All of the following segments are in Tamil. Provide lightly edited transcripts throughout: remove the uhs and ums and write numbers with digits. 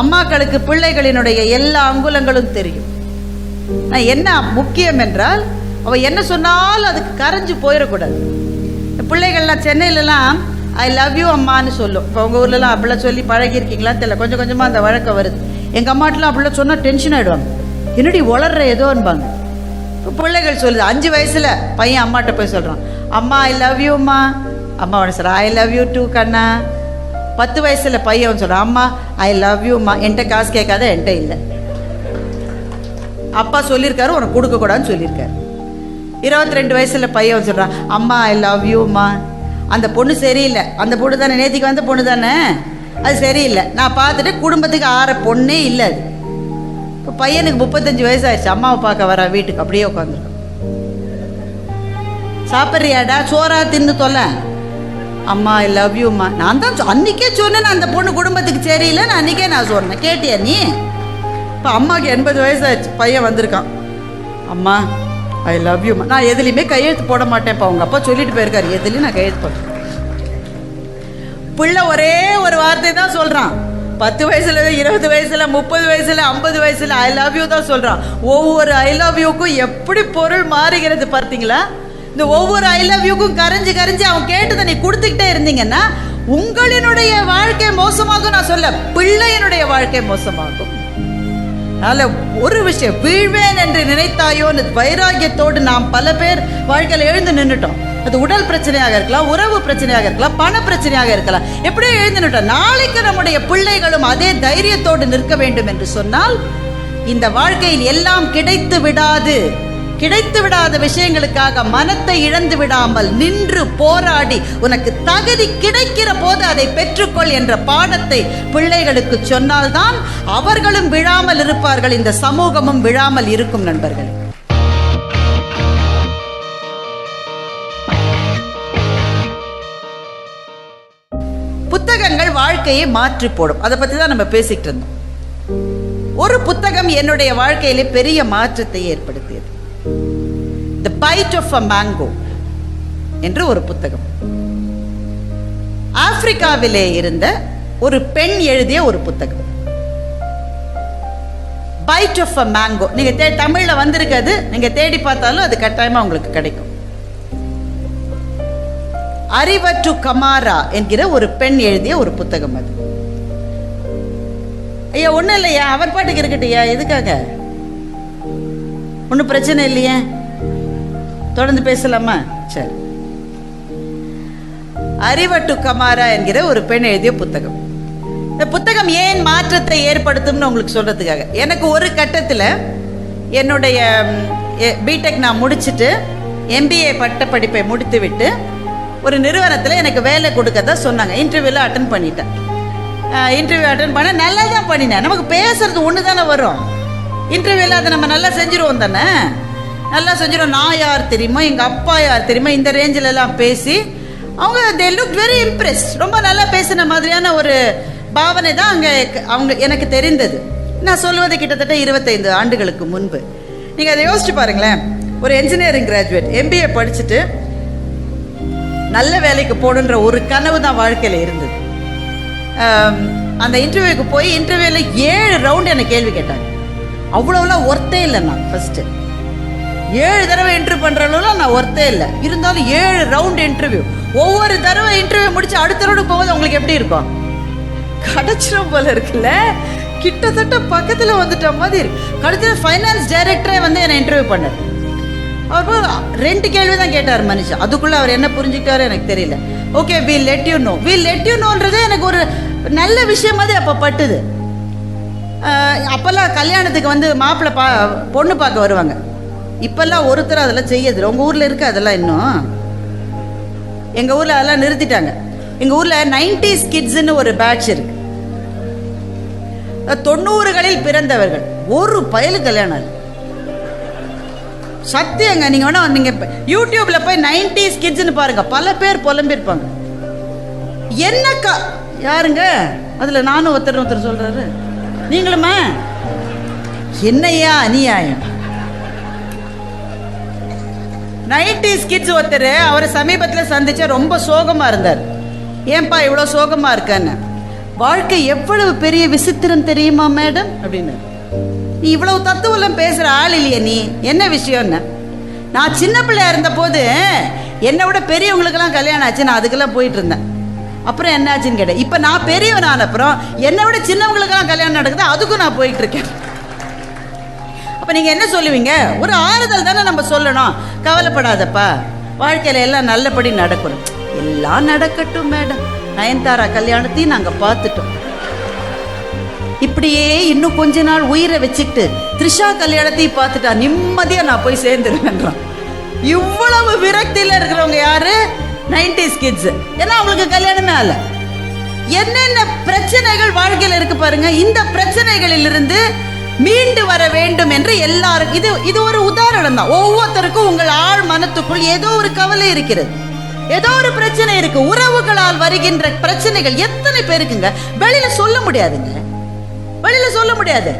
அம்மாக்களுக்கு பிள்ளைகளினுடைய எல்லா அங்குலங்களும் தெரியும். என்ன முக்கியம் என்றால் அவள் என்ன சொன்னாலும் அதுக்கு கரைஞ்சு போயிடக்கூடாது. பிள்ளைகள்லாம் சென்னையிலலாம் ஐ லவ் யூ அம்மான்னு சொல்லும். இப்போ உங்கள் ஊர்லலாம் அப்படிலாம் சொல்லி பழகிருக்கீங்களா தெரியல, கொஞ்சம் கொஞ்சமாக அந்த வழக்கம் வருது. எங்கள் அம்மாட்டெலாம் அப்படிலாம் சொன்னால் டென்ஷன் ஆகிடுவாங்க, என்னடி வளர்ற ஏதோன்பாங்க. இப்போ பிள்ளைகள் சொல்லுது, 5 வயசில் பையன் அம்மாட்ட போய் சொல்கிறான், அம்மா ஐ லவ் யூ அம்மா. அம்மா உடனே சொல்கிறா ஐ லவ் யூ டூ கண்ணா. 10 வயசில் பையன் சொல்கிறான், அம்மா ஐ லவ் யூ அம்மா. என்கிட்ட காசு கேட்காத, என்கிட்ட இல்லை. அப்பா சொல்லியிருக்காரு உனக்கு கொடுக்கக்கூடாதுன்னு சொல்லியிருக்காரு. 22 வயசில் பையன் சொல்கிறான், அம்மா ஐ லவ் யூ அம்மா. அந்த பொண்ணு சரியில்லை, அந்த பொண்ணு தானே நேற்றுக்கு வந்த பொண்ணு தானே, அது சரியில்லை. நான் பார்த்துட்டு குடும்பத்துக்கு ஆற பொண்ணே இல்லை அது. இப்போ பையனுக்கு 35 வயசு ஆயிடுச்சு, அம்மாவை பார்க்க வர வீட்டுக்கு அப்படியே உட்காந்துருக்கோம். சாப்பிட்றியாடா, சோறா தின்னு தொல்ல. அம்மா ஐ லவ் யூம்மா. நான் தான் அன்றைக்கே சொன்னேன் அந்த பொண்ணு குடும்பத்துக்கு சரியில்லை, நான் அன்றைக்கே நான் சொன்னேன், கேட்டியா நீ? இப்போ அம்மாவுக்கு 80 வயசு ஆயிடுச்சு, பையன் வந்திருக்கான், அம்மா ஐ லவ் யூம்மா. நான் எதுலேயுமே கையெழுத்து போட மாட்டேன்ப்பா, அவங்க அப்பா சொல்லிட்டு போயிருக்காரு, எதுலேயும் நான் கையெழுத்து போட்டேன். பிள்ளை ஒரே ஒரு வார்த்தை தான் சொல்கிறான். 10 வயசுல 20 வயசுல 30 வயசுல 50 வயசுல ஐ லவ் யூ தான் சொல்கிறான். ஒவ்வொரு ஐ லவ் யூக்கும் எப்படி பொருள் மாறுகிறது பார்த்தீங்களா? இந்த ஒவ்வொரு ஐ லவ் யூக்கும் கரைஞ்சு கரைஞ்சு அவன் கேட்டதை நீ கொடுத்துக்கிட்டே இருந்தீங்கன்னா உங்களினுடைய வாழ்க்கை மோசமாகும். நான் சொல்ல, பிள்ளையினுடைய வாழ்க்கை மோசமாகும். அதனால் ஒரு விஷயம், வீழ்வேன் என்று நினைத்தாயோன்னு வைராகியத்தோடு நாம் பல பேர் வாழ்க்கையில் எழுந்து நின்றுட்டோம். அது உடல் பிரச்சனையாக இருக்கலாம், உறவு பிரச்சனையாக இருக்கலாம், பண பிரச்சனையாக இருக்கலாம், எப்படியோ எழுந்து நின்றுட்டோம். நாளைக்கு நம்முடைய பிள்ளைகளும் அதே தைரியத்தோடு நிற்க வேண்டும் என்று சொன்னால் இந்த வாழ்க்கையில் எல்லாம் கிடைத்து விடாத விஷயங்களுக்காக மனத்தை இழந்து விடாமல் நின்று போராடி உனக்கு தகுதி கிடைக்கிற போது அதை பெற்றுக்கொள் என்ற பாடத்தை பிள்ளைகளுக்கு சொன்னால்தான் அவர்களும் விழாமல் இருப்பார்கள், இந்த சமூகமும் விழாமல் இருக்கும். நண்பர்கள், புத்தகங்கள் வாழ்க்கையை மாற்றி போடும். அதை பற்றி தான் நம்ம பேசிட்டு இருந்தோம். ஒரு புத்தகம் என்னுடைய வாழ்க்கையிலே பெரிய மாற்றத்தை ஏற்படுத்தியது. The Bite of a Mango என்று ஒரு புத்தகம். ஆப்பிரிக்காவிலே இருந்த ஒரு பெண் எழுதிய ஒரு புத்தகம். Bite of a Mango. நீங்க தமிழ்ல வந்திருக்காது, நீங்க தேடி பார்த்தாலும் அது கட்டாயமா உங்களுக்கு கிடைக்கும். அறிவற்று கமாரா என்கிற ஒரு பெண் எழுதிய ஒரு புத்தகம் அது. ஐயா ஒன்றும் இல்லையா, அவர் பாட்டுக்கு இருக்கட்டையா, எதுக்காக? ஒன்றும் பிரச்சனை இல்லையே, தொடர்ந்து பேசலாமா? சரி. அறிவட்டு கமாரா என்கிற ஒரு பெண் எழுதிய புத்தகம். இந்த புத்தகம் ஏன் மாற்றத்தை ஏற்படுத்தும்னு உங்களுக்கு சொல்றதுக்காக. எனக்கு ஒரு கட்டத்தில் என்னுடைய பிடெக் நான் முடிச்சுட்டு MBA பட்ட படிப்பை முடித்து விட்டு ஒரு நிறுவனத்தில் எனக்கு வேலை கொடுக்கறதா சொன்னாங்க. இன்டர்வியூவில் அட்டன் பண்ணிட்டேன். இன்டர்வியூ அட்டன் பண்ண நல்லா தான் பண்ணினேன். நமக்கு பேசுறது ஒன்று தானே வரும். இன்டர்வியூவில் அதை நம்ம நல்லா செஞ்சுருவோம் தானே, நல்லா செஞ்சிடும். நான் யார் தெரியுமா, எங்கள் அப்பா யார் தெரியுமா, இந்த ரேஞ்சில் எல்லாம் பேசி அவங்க தே லுக் வெரி இம்ப்ரெஸ். ரொம்ப நல்லா பேசின மாதிரியான ஒரு பாவனை தான் அங்கே அவங்க எனக்கு தெரிந்தது. நான் சொல்வது கிட்டத்தட்ட 25 ஆண்டுகளுக்கு முன்பு. நீங்கள் அதை யோசிச்சு பாருங்களேன். ஒரு என்ஜினியரிங் கிராஜுவேட் MBA படிச்சுட்டு நல்ல வேலைக்கு போகணுன்ற ஒரு கனவு தான் வாழ்க்கையில் இருந்தது. அந்த இன்டர்வியூக்கு போய் இன்டர்வியூவில் 7 ரவுண்டு என்னை கேள்வி கேட்டாங்க. அவ்வளோலாம் ஒர்த்தே இல்லை. நான் ஃபஸ்ட்டு 7 தடவை இன்டர்வியூ பண்ணுற அளவுலாம் நான் ஒர்த்தே இல்லை. இருந்தாலும் 7 ரவுண்டு இன்டர்வியூ. ஒவ்வொரு தடவை இன்டர்வியூ முடிச்சு அடுத்த ரவுண்டுக்கு போகும்போது உங்களுக்கு எப்படி இருக்கும்? கிடச்சிரும் போல இருக்குல்ல, கிட்டத்தட்ட பக்கத்தில் வந்துட்ட மாதிரி இருக்கு. கடைசியில் ஃபைனான்ஸ் டைரக்டரே வந்து என்னை இன்டர்வியூ பண்ணார். அவர் 2 கேள்வி தான் கேட்டார் மனுஷன். அதுக்குள்ளே அவர் என்ன புரிஞ்சுக்கிட்டாரு எனக்கு தெரியல. ஓகே, வில் லெட் யூ நோன்றது எனக்கு ஒரு நல்ல விஷயம் மாதிரி அப்போ பட்டுது. அப்போல்லாம் கல்யாணத்துக்கு வந்து மாப்பிள்ளை பொண்ணு பார்க்க வருவாங்க. இப்போல்லாம் ஒருத்தர் அதெல்லாம் செய்யறது. உங்கள் ஊரில் இருக்கு அதெல்லாம்? இன்னும் எங்கள் ஊரில் அதெல்லாம் நிறுத்திட்டாங்க. எங்கள் ஊரில் 90s கிட்ஸ்ன்னு ஒரு பேட்ச் இருக்கு. 90களில் பிறந்தவர்கள் ஒரு பயலு கல்யாணம். சத்தியங்க, நீங்கள் வேணா நீங்கள் யூடியூப்பில் போய் 90s கிட்ஸ்ன்னு பாருங்க, பல பேர் புலம்பிருப்பாங்க. என்னக்கா யாருங்க அதில்? நானும் ஒருத்தர் சொல்கிறாரு, நீங்களுமா? என்னையா அநியாயம். 90s கிட்ஸ் ஒருத்தர் அவரை சமீபத்தில் சந்திச்சா ரொம்ப சோகமாக இருந்தார். ஏன்பா இவ்வளோ சோகமாக இருக்கான்னு. வாழ்க்கை எவ்வளவு பெரிய விசித்திரம் தெரியுமா மேடம் அப்படின்னு. நீ இவ்வளவு தத்துவம் பேசுற ஆள் இல்லையே, நீ என்ன விஷயம்னு. நான் சின்ன பிள்ளையா இருந்த போது என்னை விட பெரியவங்களுக்கெல்லாம் கல்யாணம் ஆச்சு, நான் அதுக்கெல்லாம் போயிட்டு இருந்தேன். அப்புறம் என்ன ஆச்சுன்னு கேட்டேன். இப்போ நான் பெரியவன் ஆன அப்புறம் என்னை விட சின்னவங்களுக்கெல்லாம் கல்யாணம் நடக்குது, அதுக்கும் நான் போயிட்டு இருக்கேன். அப்போ நீங்கள் என்ன சொல்லுவீங்க? ஒரு ஆறுதல் தானே நம்ம சொல்லணும். கவலைப்படாதப்பா, வாழ்க்கையில் எல்லாம் நல்லபடி நடக்கணும். எல்லாம் நடக்கட்டும் மேடம். நயன்தாரா கல்யாணத்தையும் நாங்கள் பார்த்துட்டோம். இப்படியே இன்னும் கொஞ்ச நாள் உயிரை வச்சுக்கிட்டு த்ரிஷா கல்யாணத்தையும் பார்த்துட்டா நிம்மதியாக நான் போய் சேர்ந்துருவேன்றான். இவ்வளவு விரக்தியில் இருக்கிறவங்க யாரு? 90s kids. ஏன்னா அவங்களுக்கு கல்யாணமே ஆகல. என்னென்ன பிரச்சனைகள் வாழ்க்கையில் இருக்கு பாருங்க. இந்த பிரச்சனைகளிலிருந்து மீண்டு வர வேண்டும் என்று எல்லாரும், இது ஒரு உதாரணம் தான். ஒவ்வொருத்தருக்கும் உங்கள் ஆழ் மனத்துக்குள் ஏதோ ஒரு கவலை இருக்கிறது, ஏதோ ஒரு பிரச்சனை இருக்கு. உறவுகளால் வருகின்ற பிரச்சனைகள் எத்தனை பேருக்குங்க வெளியில சொல்ல முடியாதுங்க, வெளியில சொல்ல முடியாது.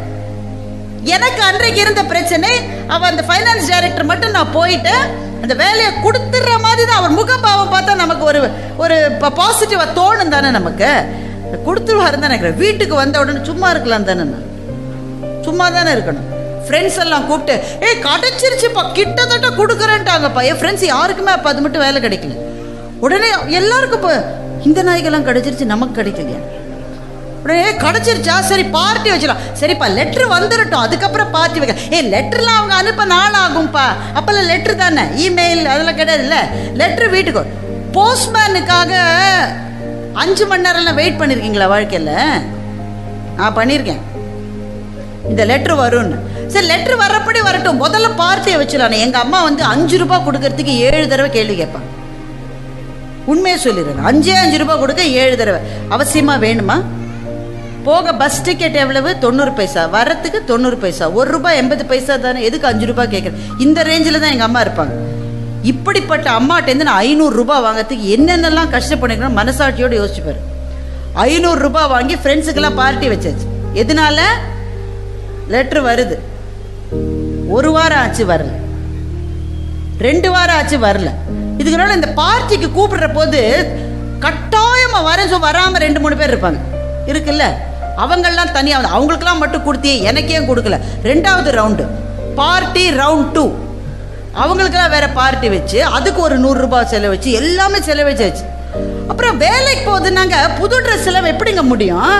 எனக்கு அன்றைக்கு இருந்த பிரச்சனை, அந்த ஃபைனான்ஸ் டைரக்டர் மட்டும் நான் போயிட்டு அந்த வேலையை கொடுத்துடுற மாதிரி தான். அவர் முகபாவம் பார்த்தா நமக்கு ஒரு பாசிட்டிவா தோணும் தானே, நமக்கு கொடுத்துருவாருன்னு தான் நினைக்கிறேன். வீட்டுக்கு வந்த உடனே சும்மா இருக்கலாம் தானே, நான் சும்மா தானே இருக்கணும். ஃப்ரெண்ட்ஸ் எல்லாம் கூப்பிட்டு கிடைச்சிருச்சுப்பா, கிட்டத்தட்ட கொடுக்குறேன்ட்டாங்கப்பா. என் ஃப்ரெண்ட்ஸ் யாருக்குமே அப்போ அது மட்டும் வேலை கிடைக்கல. உடனே எல்லாருக்கும் இப்போ இந்த நாய்க்கெல்லாம் கிடைச்சிருச்சு, நமக்கு கிடைக்கலையா? உடனே கிடைச்சிருச்சா, சரி பார்ட்டி வச்சிடலாம். சரிப்பா லெட்ரு வந்துடட்டும், அதுக்கப்புறம் பார்ட்டி வைக்க. லெட்டர்லாம் அவங்க அனுப்ப நாள் ஆகும்ப்பா. அப்போல்லாம் லெட்ரு தானே, இமெயில் அதெல்லாம் கிடையாதுல்ல. லெட்ரு வீட்டுக்கு. போஸ்ட்மேனுக்காக 5 மணி நேரம்லாம் வெயிட் பண்ணியிருக்கீங்களா வாழ்க்கையில்? நான் பண்ணியிருக்கேன். இந்த லெட்ரு வரும்னு. சரி லெட்ரு வர்றப்படி வரட்டும், முதல்ல பார்ட்டியை வச்சிடலாம். எங்கள் அம்மா வந்து 5 ரூபா கொடுக்கறதுக்கு 7 தடவை கேள்வி கேட்பாங்க. உண்மையை சொல்லிடுறேன், 5 ரூபா கொடுக்க 7 தடவை. அவசியமாக வேணுமா? போக பஸ் டிக்கெட் எவ்வளவு? 90 பைசா. வரத்துக்கு 90 பைசா. 1 ரூபாய் 80 பைசா தானே, எதுக்கு 5 ரூபாய் கேட்குறேன்? இந்த ரேஞ்சில் தான் எங்கள் அம்மா இருப்பாங்க. இப்படிப்பட்ட அம்மாட்டேருந்து நான் 500 ரூபாய் வாங்கிறதுக்கு என்னென்னலாம் கஷ்டப்பணிக்கணும் மனசாட்சியோடு யோசிச்சுப்பாரு. 500 ரூபாய் வாங்கி ஃப்ரெண்ட்ஸுக்கெல்லாம் பார்ட்டி வச்சாச்சு. எதனால? லெட்ரு வருது. 1 வாரம் ஆச்சு வரல, 2 வாரம் ஆச்சு வரல. இதுக்குனால இந்த பார்ட்டிக்கு கூப்பிடுற போது கட்டாயமாக வராமல் 2-3 பேர் இருப்பாங்க இருக்குல்ல. அவங்கெல்லாம் தனியாக, அவங்களுக்கெல்லாம் மட்டும் கொடுத்தியே, எனக்கே கொடுக்கல. 2வது ரவுண்டு பார்ட்டி, ரவுண்ட் 2 அவங்களுக்கெல்லாம் வேற பார்ட்டி வச்சு அதுக்கு ஒரு 100 ரூபாய் செலவு வச்சு எல்லாமே செலவழிச்சாச்சு. அப்புறம் வேலைக்கு போகுதுன்னாங்க, புது ட்ரெஸ் எல்லாம் எப்படிங்க முடியும்?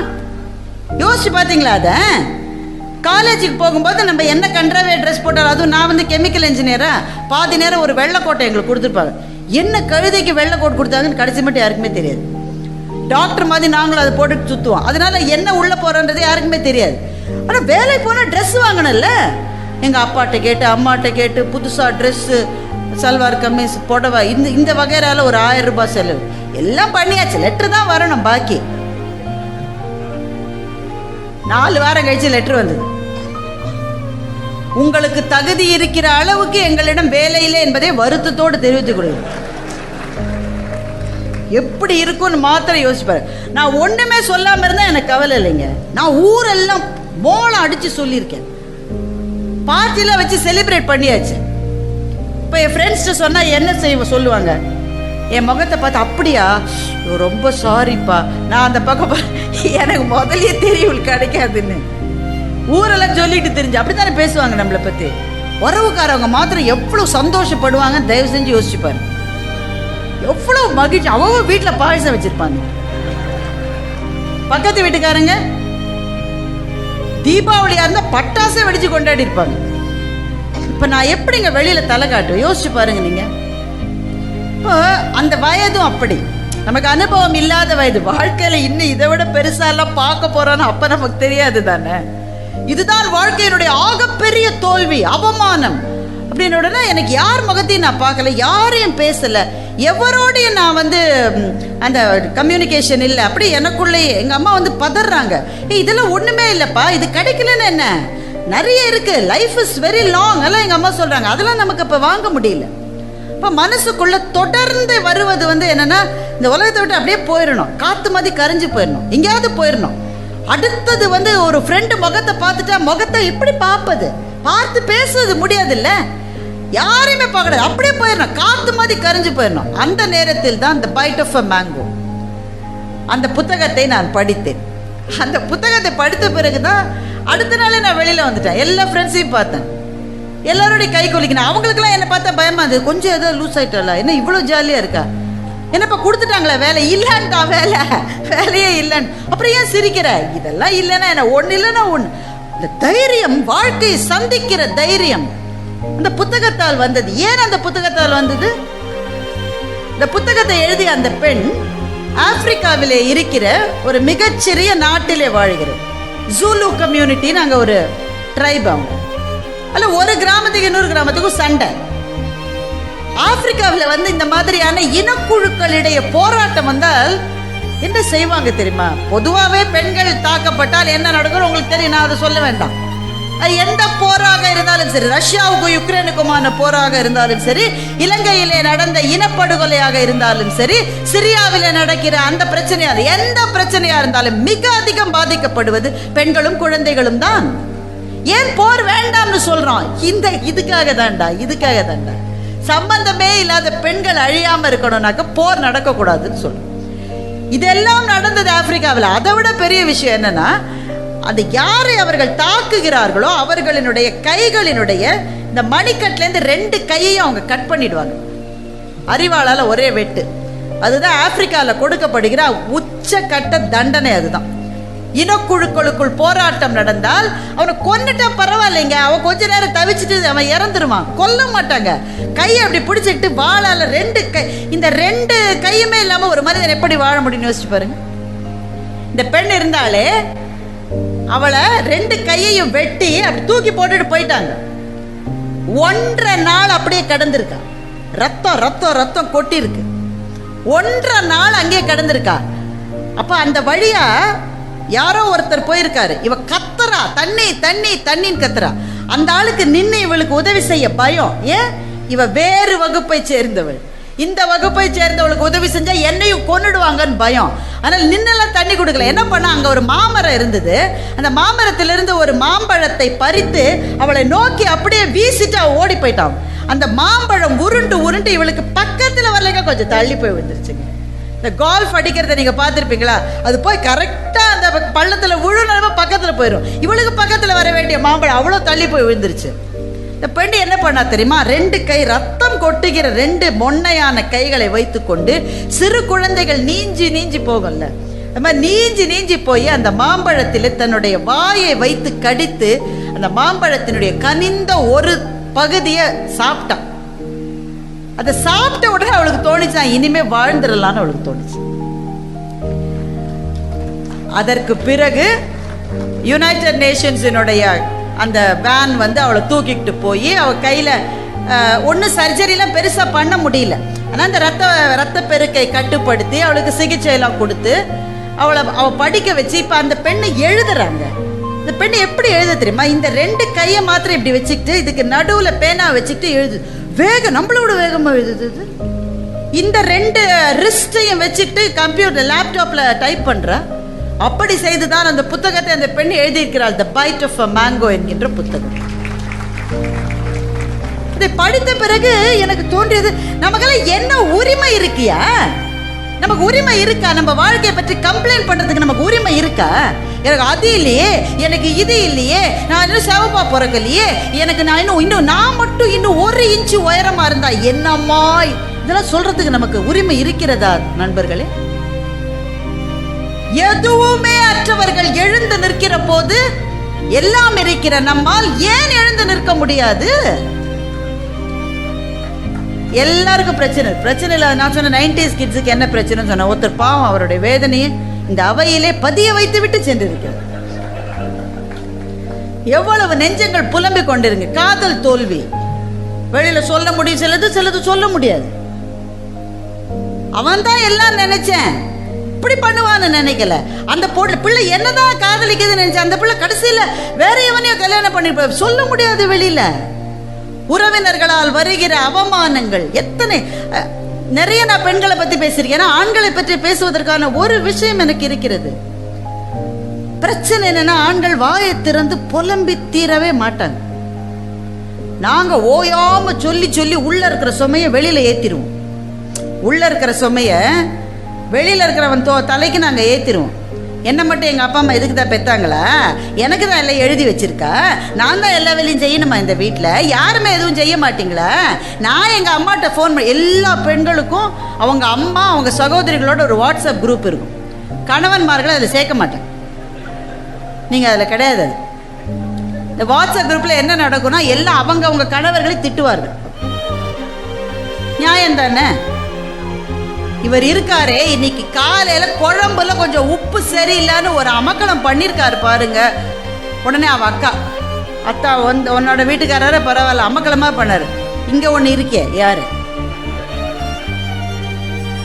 யோசிச்சு பார்த்தீங்களா? அதை காலேஜுக்கு போகும்போது நம்ம என்ன கன்றாவே ட்ரெஸ் போட்டாலும், அதுவும் நான் வந்து கெமிக்கல் இன்ஜினியரா, பாதி நேரம் ஒரு வெள்ளைக்கோட்டை எங்களுக்கு கொடுத்துருப்பாங்க. என்ன கழுதைக்கு வெள்ளை கோட் கொடுத்தாங்கன்னு கடைசி மட்டும் யாருக்குமே தெரியாது. டாக்டர் மாதிரி நாங்களும் அதை போட்டு சுற்றுவோம். அதனால என்ன உள்ளே போகிறோன்றது யாருக்குமே தெரியாது. ஆனால் வேலைக்கு போனால் ட்ரெஸ் வாங்கணும்ல. எங்கள் அப்பாட்ட கேட்டு அம்மாட்ட கேட்டு புதுசாக ட்ரெஸ்ஸு, சல்வார் கம்மீஸ், புடவை, இந்த வகையால ஒரு 1000 ரூபாய் செலவு. எல்லாம் பண்ணியாச்சு. லெட்ரு தான் வரணும் பாக்கி. 4 வாரம் கழிச்சு லெட்ரு வந்தது. உங்களுக்கு தகுதி இருக்கிற அளவுக்கு எங்களிடம் வேலை இல்லை என்பதை வருத்தத்தோடு தெரிவித்துக் கொள்கிறேன். எப்படி இருக்கும்னு மாத்திரம் யோசிப்பாரு. நான் ஒன்றுமே சொல்லாமல் இருந்தால் எனக்கு கவலை இல்லைங்க. நான் ஊரெல்லாம் மோளம் அடித்து சொல்லியிருக்கேன். பார்ட்டிலாம் வச்சு செலிப்ரேட் பண்ணியாச்சு. இப்போ என் ஃப்ரெண்ட்ஸ்ட்டு சொன்னால் என்ன சொல்லுவாங்க? என் முகத்தை பார்த்து, அப்படியா, ரொம்ப சாரிப்பா, நான் அந்த பக்கம் எனக்கு முதலே தெரியும் கிடைக்காதுன்னு ஊரெல்லாம் சொல்லிட்டு தெரிஞ்சு அப்படி தானே பேசுவாங்க நம்மளை பற்றி. உறவுக்காரவங்க மாத்திரம் எவ்வளோ சந்தோஷப்படுவாங்க தயவு செஞ்சு யோசிச்சுப்பாரு. எவ்வளவு மகிழ்ச்சி. அவங்க வீட்டில் பாயசம் வச்சிருப்பாங்க. பக்கத்து வீட்டுக்காரங்க தீபாவளியா இருந்தா பட்டாசே வெடிச்சு கொண்டாடி இருப்பாங்க. இப்ப நான் எப்படிங்க வெளியில தலை காட்டுவேன்? யோசிச்சு பாருங்க நீங்க. இப்போ அந்த வயதும் அப்படி, நமக்கு அனுபவம் இல்லாத வயது. வாழ்க்கையில இன்னும் இதை விட பெருசா எல்லாம் பார்க்க போறோன்னு அப்ப நமக்கு தெரியாது தானே. இதுதான் வாழ்க்கையினுடைய ஆகப்பெரிய தோல்வி, அவமானம். அப்படின்னு உடனே எனக்கு யார் முகத்தையும் நான் பார்க்கல, யாரையும் பேசல, எவரோடையும் நான் வந்து அந்த கம்யூனிகேஷன் இல்லை. அப்படி எனக்குள்ளேயே எங்கள் அம்மா வந்து பதறாங்க. இதெல்லாம் ஒன்றுமே இல்லைப்பா, இது கிடைக்கலன்னு என்ன, நிறைய இருக்கு, லைஃப் இஸ் வெரி லாங் எல்லாம் எங்கள் அம்மா சொல்கிறாங்க. அதெல்லாம் நமக்கு இப்போ வாங்க முடியல. இப்போ மனசுக்குள்ளே தொடர்ந்து வருவது வந்து என்னென்னா, இந்த உலகத்தை விட்டு அப்படியே போயிடணும், காற்று மாதிரி கரைஞ்சி போயிடணும், எங்கேயாவது போயிடணும். அடுத்தது வந்து ஒரு ஃப்ரெண்டு முகத்தை பார்த்துட்டா முகத்தை எப்படி பார்ப்பது, பார்த்து பேசுவது முடியாது இல்லை, யாரையுமே பார்க்கக்கூடாது, அப்படியே போயிடணும், காற்று மாதிரி கரைஞ்சு போயிடணும். அந்த நேரத்தில் தான் The Bite of a Mango அந்த புத்தகத்தை நான் படித்தேன். அந்த புத்தகத்தை படித்த பிறகுதான் அடுத்த நாளே நான் வெளியில வந்துட்டேன். எல்லா ஃப்ரெண்ட்ஸையும் பார்த்தேன், எல்லாரோடைய கை கொலிக்கணும். அவங்களுக்குலாம் என்னை பார்த்தா பயமா இருந்தது. கொஞ்சம் ஏதோ லூஸ் ஆயிட்டல, என்ன இவ்வளோ ஜாலியா இருக்கா, என்னப்பா கொடுத்துட்டாங்களா வேலை, இல்லைன்ட்டா வேலையே இல்லைன்னு. அப்புறம் ஏன் சிரிக்கிற, இதெல்லாம் இல்லைன்னா என்ன, ஒன்று இல்லைன்னா ஒன்று. இந்த தைரியம், வாழ்க்கையை சந்திக்கிற தைரியம் அந்த புத்தகத்தால் வந்தது. ஏன் அந்த புத்தகத்தால் வந்தது? இந்த புத்தகத்தை எழுதிய அந்த பெண் ஆப்பிரிக்காவிலே இருக்கிற ஒரு மிகச்சிறிய நாட்டிலே வாழ்கிறது. ஜூலு கம்யூனிட்டின்னு அங்கே ஒரு ட்ரைப். அவங்க அல்ல, ஒரு கிராமத்துக்கு இன்னொரு கிராமத்துக்கும் சண்டை. ஆப்பிரிக்காவில் வந்து இந்த மாதிரியான இனக்குழுக்களிடையே போராட்டம் வந்தால் என்ன செய்வாங்க தெரியுமா? பொதுவாகவே பெண்கள் தாக்கப்பட்டால் என்ன நடக்கும் உங்களுக்கு தெரியும், நான் அதை சொல்ல வேண்டாம். எந்த போராக இருந்தாலும் சரி, ரஷ்யாவுக்கும் யுக்ரைனுக்குமான போராக இருந்தாலும் சரி, இலங்கையிலே நடந்த இனப்படுகொலையாக இருந்தாலும் சரி, சிரியாவிலே நடக்கிற அந்த பிரச்சனையாக, எந்த பிரச்சனையா இருந்தாலும் மிக அதிகம் பாதிக்கப்படுவது பெண்களும் குழந்தைகளும் தான். ஏன் போர் வேண்டாம்னு சொல்றோம்? இதுக்காக தாண்டா. சம்பந்தமே இல்லாத பெண்கள் அழியாம இருக்கணும்னாக்க போர் நடக்க கூடாதுன்னு சொல்றோம். இதெல்லாம் நடந்தது ஆப்பிரிக்காவில். அதை விட பெரிய விஷயம் என்னன்னா, அது யாரை அவர்கள் தாக்குகிறார்களோ அவர்களினுடைய கைகளினுடைய இந்த மணிக்கட்டிலேருந்து 2 கையையும் அவங்க கட் பண்ணிடுவாங்க அறிவாளால, ஒரே வெட்டு. அதுதான் ஆப்பிரிக்காவில் கொடுக்கப்படுகிற உச்சக்கட்ட தண்டனை. அதுதான் இனக்குழுக்களுக்குள் போராட்டம் நடந்தால் அவனை கொன்னுட்டா பரவாயில்லைங்க, அவன் கொஞ்ச நேரம் தவிச்சிட்டு அவன் இறந்துருவான், கொல்ல மாட்டாங்க. கையை அப்படி பிடிச்சிக்கிட்டு வாழால 2 கை, இந்த 2 கையுமே இல்லாம ஒரு மனிதன் எப்படி வாழ முடியும்னு யோசிச்சு பாருங்க. இந்த பெண் இருந்தாலே அவளை 2 கையையும் வெட்டி அப்படி தூக்கி போட்டுட்டு போயிட்டாங்க. 1.5 நாள் அப்படியே கடந்திருக்கா. ரத்தம் கொட்டி இருக்கு. 1.5 நாள் அங்கேயே கடந்திருக்கா. அப்ப அந்த வழியா யாரோ ஒருத்தர் போயிருக்காரு. இவ கத்துறா, தண்ணின்னு கத்துறா. அந்த ஆளுக்கு நின்று இவளுக்கு உதவி செய்ய பயம். ஏன்? இவ வேறு வகுப்பை சேர்ந்தவள். இந்த வகுப்பை சேர்ந்தவளுக்கு உதவி செஞ்சா என்னையும் கொன்னுடுவாங்கன்னு பயம். ஆனால் நின்னெல்லாம் தண்ணி கொடுக்கல. என்ன பண்ணா, அங்க ஒரு மாமரம் இருந்தது. அந்த மாமரத்திலிருந்து ஒரு மாம்பழத்தை பறித்து அவளை நோக்கி அப்படியே வீசிட்டு அவ ஓடி போயிட்டான். அந்த மாம்பழம் உருண்டு இவளுக்கு பக்கத்துல வரலைங்க, கொஞ்சம் தள்ளி போய் வந்துருச்சுங்க. இந்த கோல்ஃப் அடிக்கிறத நீங்க பார்த்துருப்பீங்களா? அது போய் கரெக்டா அந்த பள்ளத்துல விழுநலமா பக்கத்துல போயிடும். இவளுக்கு பக்கத்துல வர வேண்டிய மாம்பழம் அவ்வளோ தள்ளி போய் விழுந்துருச்சு. இந்த பெண் என்ன பண்ணா தெரியுமா? 2 கை, ரத்தம் கொட்டுகிற 2 மொன்னையான கைகளை வைத்துக்கொண்டு, சிறு குழந்தைகள் நீஞ்சி போகல, அந்த மாதிரி நீஞ்சி போய் அந்த மாம்பழத்தில் தன்னுடைய வாயை வைத்து கடித்து அந்த மாம்பழத்தினுடைய கனிந்த ஒரு பகுதியை சாப்பிட்டான். அதை சாப்பிட்ட உடனே அவளுக்கு தோணுச்சா, இனிமே வாழ்ந்துடலான்னு அவளுக்கு தோணுச்சு. அதற்கு பிறகு யுனைடெட் நேஷன்ஸினுடைய அந்த வேன் வந்து அவளை தூக்கிட்டு போய் அவள் கையில் ஒன்றும் சர்ஜரிலாம் பெருசாக பண்ண முடியல. ஆனால் அந்த ரத்த பெருக்கை கட்டுப்படுத்தி அவளுக்கு சிகிச்சையெல்லாம் கொடுத்து அவள் படிக்க வச்சு இப்போ அந்த பெண்ணை எழுதுறாங்க. இந்த பெண்ணை எப்படி எழுத தெரியுமா? இந்த 2 கையை மாத்திரம் இப்படி வச்சுக்கிட்டு இதுக்கு நடுவில் பேனா வச்சுக்கிட்டு எழுது. வேகம், நம்மளோட வேகமாக எழுதுது. இந்த 2 ரிஸ்டையும் வச்சுக்கிட்டு கம்ப்யூட்டர் லேப்டாப்ல டைப் பண்ற. அப்படி செய்துதான் அந்த புத்தகத்தை அந்த பெண் எழுதியிருக்கிறாள், தி பைட் ஆஃப் அ மேங்கோ என்கின்ற புத்தகம். இதை படித்த பிறகு எனக்கு தோன்றியது, நமக்கெல்லாம் என்ன உரிமை இருக்கியா? நமக்கு உரிமை இருக்கா? நம்ம வாழ்க்கையை பற்றி கம்ப்ளைண்ட் பண்றதுக்கு நமக்கு உரிமை இருக்கா? எனக்கு அது இல்லையே, எனக்கு இது இல்லையே, நான் இன்னும் செவப்பா பிறக்கலையே, எனக்கு நான் மட்டும் இன்னும் 1 இன்ச்சு உயரமா இருந்தா என்னம்மா, இதெல்லாம் சொல்றதுக்கு நமக்கு உரிமை இருக்கிறதா நண்பர்களே? எதுவுமே அற்றவர்கள் எழுந்து நிற்கிற போது எல்லாம் இருக்கிற நம்மால் ஏன் எழுந்து நிற்க முடியாது? எல்லாருக்கும் பிரச்சனை இல்லை. நான் சொன்ன 90s கிட்ஸுக்கு என்ன பிரச்சனைன்னு சொன்ன, ஒருத்தர் பாவம் அவருடைய வேதனையை இந்த அவையிலே பதிய வைத்து விட்டு சென்றிருக்கிறார். எவ்வளவு நெஞ்சங்கள் புலம்பிக் கொண்டிருங்க. காதல் தோல்வி வெளியில சொல்ல முடியும், சிலது சொல்ல முடியாது. அவன் தான் எல்லாம் நினைச்சேன், இப்படி பண்ணுவான்னு நினைக்கல. அந்த பிள்ளை என்னதான் காதலிக்குதுன்னு நினைச்சேன், அந்த பிள்ளை கடைசியில வேற எவனையோ கல்யாணம் பண்ணி சொல்ல முடியாது. வெளியில உறவினர்களால் வருகிற அவமானங்கள் எத்தனை. நிறைய நான் பெண்களை பத்தி பேசியிருக்கேன். ஆண்களை பற்றி பேசுவதற்கான ஒரு விஷயம் எனக்கு இருக்கிறது. பிரச்சனை என்னன்னா, ஆண்கள் வாயை திறந்து புலம்பி தீரவே மாட்டாங்க. நாங்க ஓயாம சொல்லி உள்ள இருக்கிற சுமைய வெளியில ஏத்திடுவோம். உள்ள இருக்கிற சுமைய வெளியில இருக்கிறவன் தலைக்கு நாங்க ஏத்திடுவோம். என்ன மட்டும் எங்கள் அப்பா அம்மா இதுக்கு தான் பெற்றாங்களா? எனக்கு தான் எல்லாம் எழுதி வச்சிருக்கா? நான் தான் எல்லா வேலையும் செய்யணுமா இந்த வீட்டில்? யாருமே எதுவும் செய்ய மாட்டீங்களா? நான் எங்கள் அம்மாட்ட ஃபோன் பண்ணி, எல்லா பெண்களுக்கும் அவங்க அம்மா அவங்க சகோதரிகளோட ஒரு வாட்ஸ்அப் குரூப் இருக்கும். கணவன்மார்களை அதில் சேர்க்க மாட்டேன். நீங்கள் அதில் கிடையாது. இந்த வாட்ஸ்அப் குரூப்பில் என்ன நடக்கும்னா எல்லாம் அவங்க கணவர்களை திட்டுவார்கள். நியாயம் தானே? இவர் இருக்காரே, இன்னைக்கு காலையில குழம்புல கொஞ்சம் உப்பு சரியில்லைன்னு ஒரு அமக்கலம் பண்ணிருக்காரு பாருங்க. உடனே அவ அத்தா வந்து உன்னோட வீட்டுக்காரர பரவாயில்ல அமக்கலமா பண்ணாரு. இங்க ஒண்ணு இருக்கே, யாரு?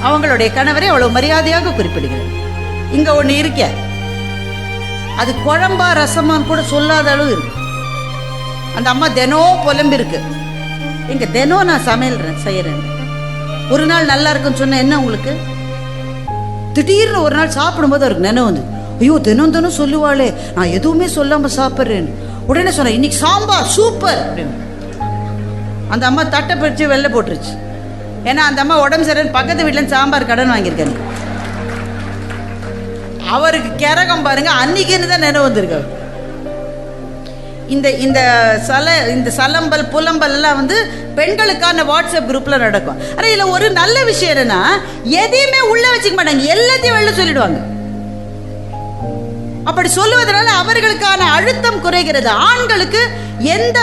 அவங்களுடைய கணவரை அவ்வளவு மரியாதையாக குறிப்பிடுகிறார். இங்க ஒண்ணு இருக்கே, அது குழம்பா ரசமான்னு கூட சொல்லாத அளவு இருக்கு. அந்த அம்மா தினம் புலம்பு இருக்கு, இங்க தினம் நான் சமையல் செய்யறேன். ஒரு நாள் நல்லா இருக்குன்னு சொன்ன என்ன உங்களுக்கு? திடீர்னு ஒரு நாள் சாப்பிடும்போது அவருக்கு நினைவு வந்து, ஐயோ தினம் சொல்லுவாளே, நான் எதுவுமே சொல்லாம சாப்பிட்றேன்னு. உடனே சொன்னேன், இன்னைக்கு சாம்பார் சூப்பர் அப்படின்னு. அந்த அம்மா தட்டை பிடிச்சு வெளில போட்டுருச்சு. ஏன்னா அந்த அம்மா உடம்பு சரியில்லைன்னு பக்கத்து வீட்டில் சாம்பார் கடன் வாங்கியிருக்காங்க. அவருக்கு கிறகம் பாருங்க, அன்னைக்குன்னு தான் நினைவு வந்திருக்கு. இந்த சலம்பல் புலம்பல் எல்லாம் வந்து பெண்களுக்கான வாட்ஸ்அப் குரூப்ல நடக்கும். ஆனா இதுல ஒரு நல்ல விஷயம் என்னன்னா, எதையுமே உள்ள வச்சுக்க மாட்டாங்க, எல்லாத்தையும் வெளில சொல்லிடுவாங்க. அப்படி சொல்லுவதனால அவர்களுக்கான அழுத்தம் குறைகிறது. ஆண்களுக்கு எந்த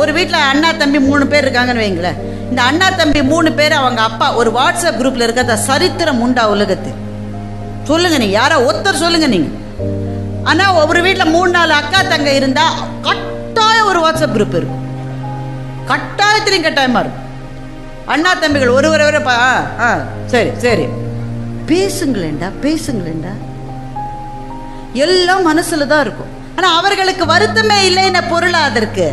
ஒரு வீட்டுல அண்ணா தம்பி 3 பேர் இருக்காங்கன்னு வைங்களேன், இந்த அண்ணா தம்பி 3 பேர் அவங்க அப்பா ஒரு வாட்ஸ்அப் குரூப்ல இருக்கிற சரித்திரம் உண்டா உலகத்தில்? சொல்லுங்க, நீங்க யாரோ ஒருத்தர் சொல்லுங்க நீங்க. ஆனா ஒரு வீட்டில் 3-4 அக்கா தங்க இருந்தா கட்டாயம் ஒரு வாட்ஸ்அப் குரூப் இருக்கும். கட்டாயத்திலையும் கட்டாயமா இருக்கும். அண்ணா தம்பிகள் ஒருவரை சரி சரி பேசுங்களேண்டா எல்லாம் மனசுல தான் இருக்கும். ஆனா அவர்களுக்கு வருத்தமே இல்லைன்னு பொருளா? அதற்கு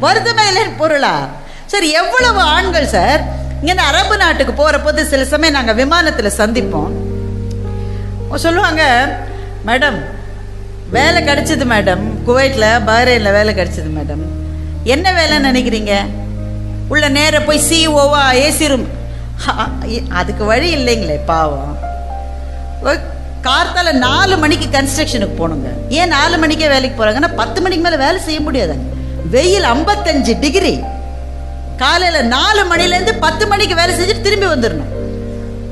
வருத்தமே இல்லைன்னு பொருளா? சரி, எவ்வளவு ஆண்கள் சார் இங்க அரபு நாட்டுக்கு போற போது சில சமயம் நாங்க விமானத்துல சந்திப்போம். சொல்லுவாங்க, மேடம் வேலை கிடைச்சது மேடம், குவைட்ல பஹ்ரைன்ல வேலை கிடைச்சது மேடம். என்ன வேலைன்னு நினைக்கிறீங்க? உள்ள நேர போய் சிஓவா ஏசி ரூம். அதுக்கு வழி இல்லைங்களே பாவம். கார்த்தால 4 மணிக்கு கன்ஸ்ட்ரக்ஷனுக்கு போகணுங்க. ஏன் 4 மணிக்கே வேலைக்கு போறாங்கன்னா 10 மணிக்கு மேல வேலை செய்ய முடியாதுங்க. வெயில் 55 டிகிரி. காலையில 4 மணிலேருந்து 10 மணிக்கு வேலை செஞ்சுட்டு திரும்பி வந்துடணும்.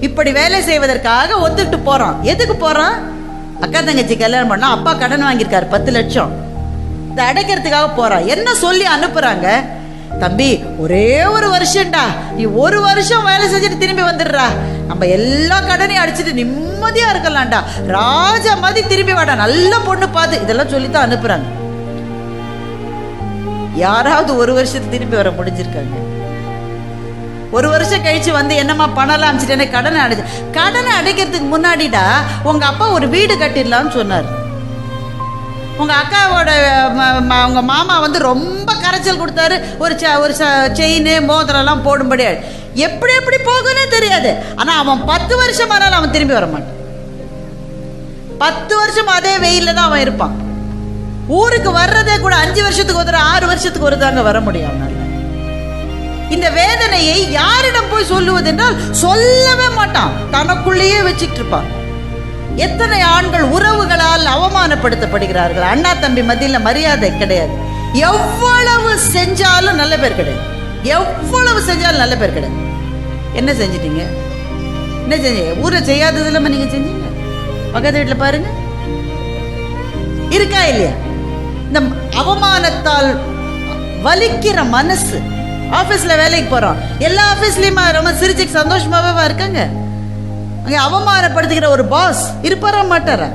இப்படி வேலை செய்வதற்காக ஒத்துக்கிட்டு போறோம். எதுக்கு போறோம்? அக்கா தங்கச்சி கல்யாணம் பண்ணா அப்பா கடன் வாங்கியிருக்காரு 10 லட்சம், இதை அடைக்கிறதுக்காக போறான். என்ன சொல்லி அனுப்புறாங்க? தம்பி ஒரே ஒரு வருஷம்டா, நீ ஒரு வருஷம் வேலை செஞ்சுட்டு திரும்பி வந்துடுறா, நம்ம எல்லா கடனையும் அடிச்சுட்டு நிம்மதியா இருக்கலாம்டா, ராஜா மாதிரி திரும்பி வாடா, நல்ல பொண்ணு பார்த்து, இதெல்லாம் சொல்லித்தான் அனுப்புறாங்க. யாராவது ஒரு வருஷத்துக்கு திரும்பி வர முடிஞ்சிருக்காங்க? ஒரு வருஷம் கழிச்சு வந்து என்னம்மா பணம்லாம் அனுப்பிச்சிட்டேனே, கடனை அடைக்கிறதுக்கு முன்னாடிடா உங்க அப்பா ஒரு வீடு கட்டிடலாம்னு சொன்னார். உங்க அக்காவோட உங்க மாமா வந்து ரொம்ப கரைச்சல் கொடுத்தாரு, ஒரு செயின் மோதிரம்லாம் போடும்படி. எப்படி போகும்னே தெரியாது. ஆனா அவன் 10 வருஷம் ஆனாலும் அவன் திரும்பி வர மாட்டான். 10 வருஷம் அதே வெயில்ல தான் அவன் இருப்பான். ஊருக்கு வர்றதே கூட 5 வருஷத்துக்கு ஒரு 6 வருஷத்துக்கு ஒரு தாங்க வர முடியும் அவனால. இந்த வேதனையை யாரிடம் போய் சொல்லுவது என்றால் சொல்லவே மாட்டான், தனக்குள்ளேயே வச்சுட்டு இருப்பான். எத்தனை ஆண்கள் உறவுகளால் அவமானப்படுத்தப்படுகிறார்கள். அண்ணா தம்பி மத்தியில் மரியாதை கிடையாது. எவ்வளவு செஞ்சாலும் நல்ல பேர் கிடையாது. எவ்வளவு செஞ்சாலும் நல்ல பேர் கிடையாது. என்ன செஞ்சிட்டீங்க? என்ன செஞ்சீங்க? ஊரை செய்யாதது இல்லாம நீங்க செஞ்சீங்க. பக்கத்து வீட்டுல பாருங்க, இருக்கா இல்லையா? இந்த அவமானத்தால் வலிக்கிற மனசு. ஆபீஸ்ல வேலைக்கு போறோம், எல்லா ஆபீஸ்லயுமா ரொம்ப சிரிச்சுக்கு சந்தோஷமாவே இருக்காங்க. அங்க அவமானப்படுத்துகிற ஒரு பாஸ் இருப்பாரா மாட்டாரா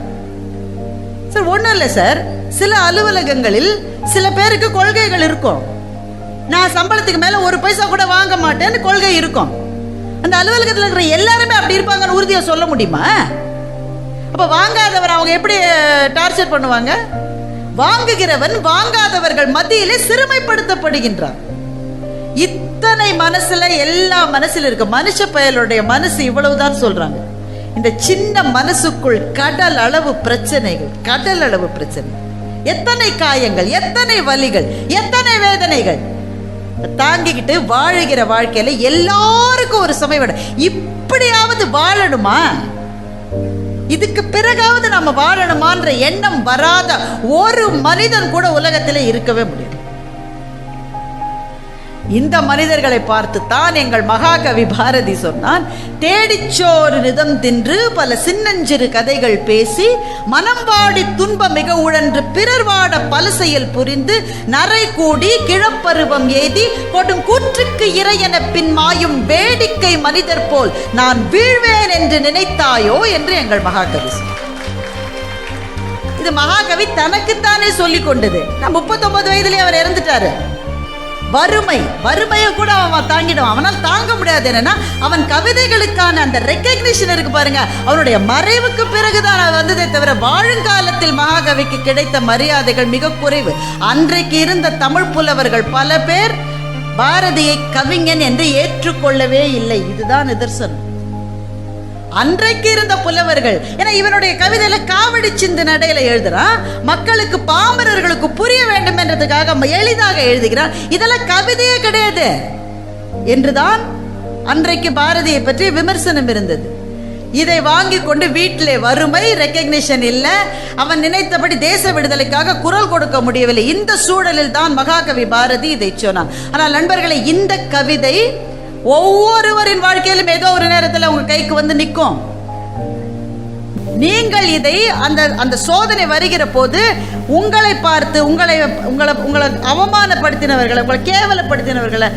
சார்? ஒண்ணும் இல்லை சார், சில அலுவலகங்களில் சில பேருக்கு கொள்கைகள் இருக்கும். நான் சம்பளத்துக்கு மேல 1 பைசா கூட வாங்க மாட்டேன்னு கொள்கை இருக்கும். அந்த அலுவலகத்தில் இருக்கிற எல்லாருமே அப்படி இருப்பாங்கன்னு உறுதியா சொல்ல முடியுமா? அப்ப வாங்காதவர் அவங்க எப்படி டார்ச்சர் பண்ணுவாங்க? வாங்குகிறவன் வாங்காதவர்கள் மத்தியிலே சிறுமைப்படுத்தப்படுகின்றான். இத்தனை மனசுல, எல்லா மனசுல இருக்க மனுஷ பயலுடைய மனசு இவ்வளவுதான் சொல்றாங்க. இந்த சின்ன மனசுக்குள் கடல் அளவு பிரச்சனைகள், கடல் அளவு பிரச்சனை. எத்தனை காயங்கள், எத்தனை வலிகள், எத்தனை வேதனைகள் தாங்கிக்கிட்டு வாழுகிற வாழ்க்கையில எல்லாருக்கும் ஒரு சமயம் இப்படியாவது வாழணுமா? இதுக்கு பிறகாவது நம்ம வாழணுமான்ற எண்ணம் வராத ஒரு மனிதன் கூட உலகத்திலே இருக்கவே முடியாது. இந்த மனிதர்களை பார்த்து தான் எங்கள் மகாகவி பாரதி சொன்னான், தேடிச்சோறு நிதம் தின்று பல சின்னஞ்சிறு கதைகள் பேசி மனம் வாடி துன்ப மிக உழன்று பிறர் வாட பல செயல் புரிந்து நரை கூடி கிழப்பருவம் எய்தி கொடும் கூற்றுக்கு இறையென பின் மாயும் வேடிக்கை மனிதர் போல் நான் வீழ்வேன் என்று நினைத்தாயோ என்று எங்கள் மகாகவி சொன்னார். இது மகாகவி தனக்குத்தானே சொல்லிக் கொண்டது. 39 வயதிலே அவர் இறந்துட்டாரு. வறுமையை கூட அவன் தாங்கிடுவான். அவனால் தாங்க முடியாது. என்னன்னா அவன் கவிதைகளுக்கான அந்த ரெக்கக்னிஷன் இருக்கு பாருங்க, அவனுடைய மறைவுக்கு பிறகுதான் வந்ததே தவிர வாழுங்காலத்தில் மகாகவிக்கு கிடைத்த மரியாதைகள் மிக குறைவு. அன்றைக்கு இருந்த தமிழ் புலவர்கள் பல பேர் பாரதியை கவிஞன் என்று ஏற்றுக்கொள்ளவே இல்லை. இதுதான் நிதர்சனம். அன்றைக்கு இருந்த புலவர்கள், ஏன்னா இவனுடைய கவிதையில காவடி சிந்து நடையில எழுதுறான், மக்களுக்கு பாமரர்களுக்கு புரிய வேண்டும் என்றதுக்காக எளிதாக எழுதுகிறான். இதெல்லாம் கவிதையே கிடையாது என்றுதான் அன்றைக்கு பாரதியை பற்றி விமர்சனம் இருந்தது. இதை வாங்கி கொண்டு வீட்டிலே வறுமை, ரெக்கக்னிஷன் இல்லை, அவன் நினைத்தபடி தேச விடுதலைக்காக குரல் கொடுக்க முடியவில்லை. இந்த சூழலில் தான் மகாகவி பாரதி இதை சொன்னான். ஆனால் நண்பர்களை, இந்த கவிதை ஒவ்வொருவரின் வாழ்க்கையிலும் ஏதோ ஒரு நேரத்தில் உங்க கைக்கு வந்து நிற்கும். நீங்கள் இதை அந்த சோதனை வருகிற போது உங்களை பார்த்து உங்களை அவமானப்படுத்தினவர்களை, உங்களை கேவலப்படுத்தினவர்களை,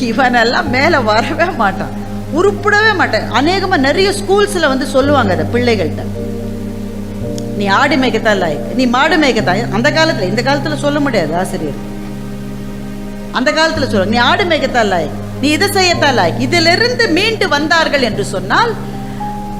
இவனெல்லாம் மேலே வரவே மாட்டான், உருப்பிடவே மாட்டேன். அநேகமாக நிறைய ஸ்கூல்ஸில் வந்து சொல்லுவாங்க அதை பிள்ளைகள்கிட்ட, நீ ஆடு மேய்க்கத்தான் லாய்க்கு, நீ மாடு மேய்க்கத்தான். அந்த காலத்தில், இந்த காலத்தில் சொல்ல முடியாது ஆசிரியர். அந்த காலத்தில் சொல்லுவாங்க, நீ ஆடு மேய்க்கத்தான் லாய்க்கு, நீ இதை செய்யத்தான் லாய்க்கு. இதிலிருந்து மீண்டு வந்தார்கள் என்று சொன்னால்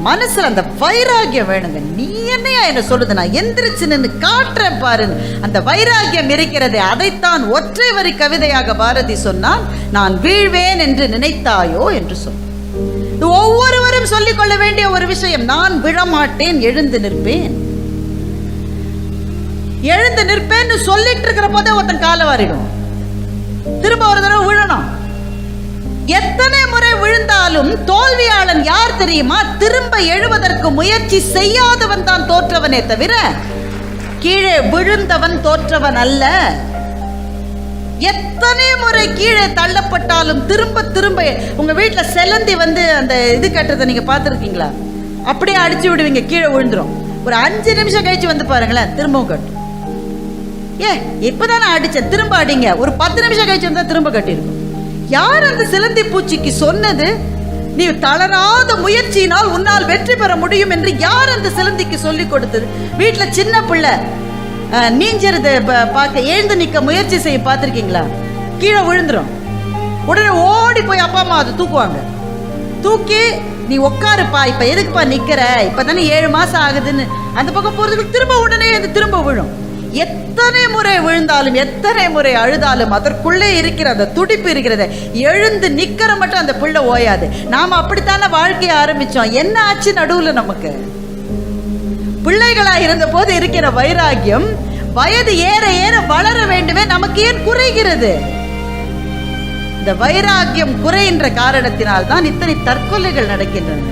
மனசுல அந்த வைராகியம் வேணுங்க. நீ என்னையா என்ன சொல்லுது, நான் எந்திரிச்சு நின்று காட்டுறேன் பாரு, அந்த வைராகியம் இருக்கிறதே. அதைத்தான் ஒற்றை வரி கவிதையாக பாரதி சொன்னான், நான் வீழ்வேன் என்று நினைத்தாயோ என்று சொன்னான். ஒவ்வொருவரும் சொல்லிக் கொள்ள வேண்டிய ஒரு விஷயம், நான் விழமாட்டேன், எழுந்து நிற்பேன். எழுந்து நிற்பேன்னு சொல்லிட்டு இருக்கிற போதே ஒருத்தன் காலை வாரிடும், திரும்ப ஒரு தடவை விழணும். எத்தனை முறை விழுந்தாலும் தோல்வியாளன் யார் தெரியுமா? திரும்ப எழுவதற்கு முயற்சி செய்யாதவன் தான் தோற்றவனே தவிர கீழே விழுந்தவன் தோற்றவன் அல்ல. எத்தனை முறை கீழே தள்ளப்பட்டாலும் திரும்ப திரும்ப, உங்க வீட்டுல செலந்தி வந்து அந்த இது கட்டுறதை நீங்க பார்த்துருக்கீங்களா? அப்படியே அடிச்சு விடுவீங்க, கீழே விழுந்துரும். ஒரு 5 நிமிஷம் கழிச்சு வந்து பாருங்களேன், திரும்பவும் கட்டும். இப்பதான் நான் அடிச்சேன், திரும்ப அடிங்க. ஒரு 10 நிமிஷம் கழிச்சு வந்தா திரும்ப கட்டிருக்கும். யார் அந்த சிலந்தி பூச்சிக்கு சொன்னது, நீ தளராத முயற்சியினால் உன்னால் வெற்றி பெற முடியும் என்று யார் அந்த சிலந்திக்கு சொல்லி கொடுத்தது? வீட்டுல சின்ன பிள்ளை நீஞ்சறது பார்க்க எழுந்து நிக்க முயற்சி செய்ய பார்த்திருக்கீங்களா? கீழே விழுந்துரும், உடனே ஓடி போய் அப்பா அம்மா அதை தூக்குவாங்க. தூக்கி நீ உட்காருப்பா, இப்ப எதுக்குப்பா நிக்கிற, இப்பதானே 7 மாசம் ஆகுதுன்னு அந்த பக்கம் போறதுக்கு திரும்ப உடனே அது திரும்ப விழும். எத்தனை முறை விழுந்தாலும், எத்தனை முறை அழுதாலும் அதற்குள்ளே இருக்கிற அந்த துடிப்பு இருக்கிறத, எழுந்து நிக்கிற மட்டும் அந்த பிள்ளை ஓயாது. நாம அப்படித்தானே வாழ்க்கையை ஆரம்பிச்சோம். என்ன ஆச்சு நடுவுல? நமக்கு பிள்ளைகளா இருந்த போது இருக்கிற வைராகியம் வயது ஏற ஏற வளர வேண்டுமே, நமக்கு ஏன் குறைகிறது? இந்த வைராகியம் குறைகின்ற காரணத்தினால் தான் இத்தனை தற்கொலைகள் நடக்கின்றன.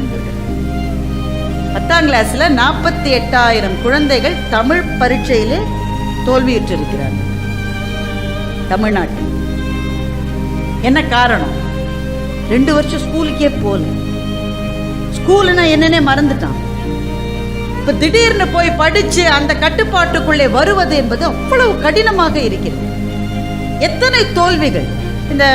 10ஆம் கிளாஸ்ல 48,000 குழந்தைகள் தமிழ் பரீட்சையிலே தோல்வியுற்றிருக்கிறார்கள் தமிழ்நாட்டில். என்ன காரணம்? 2 வருஷம் ஸ்கூலுக்கே போல, ஸ்கூலுன்னா என்னன்னே மறந்துட்டான். இப்ப திடீர்னு போய் படிச்சு அந்த கட்டுப்பாட்டுக்குள்ளே வருவது என்பது அவ்வளவு கடினமாக இருக்கிறது. எத்தனை தோல்விகள்! இந்த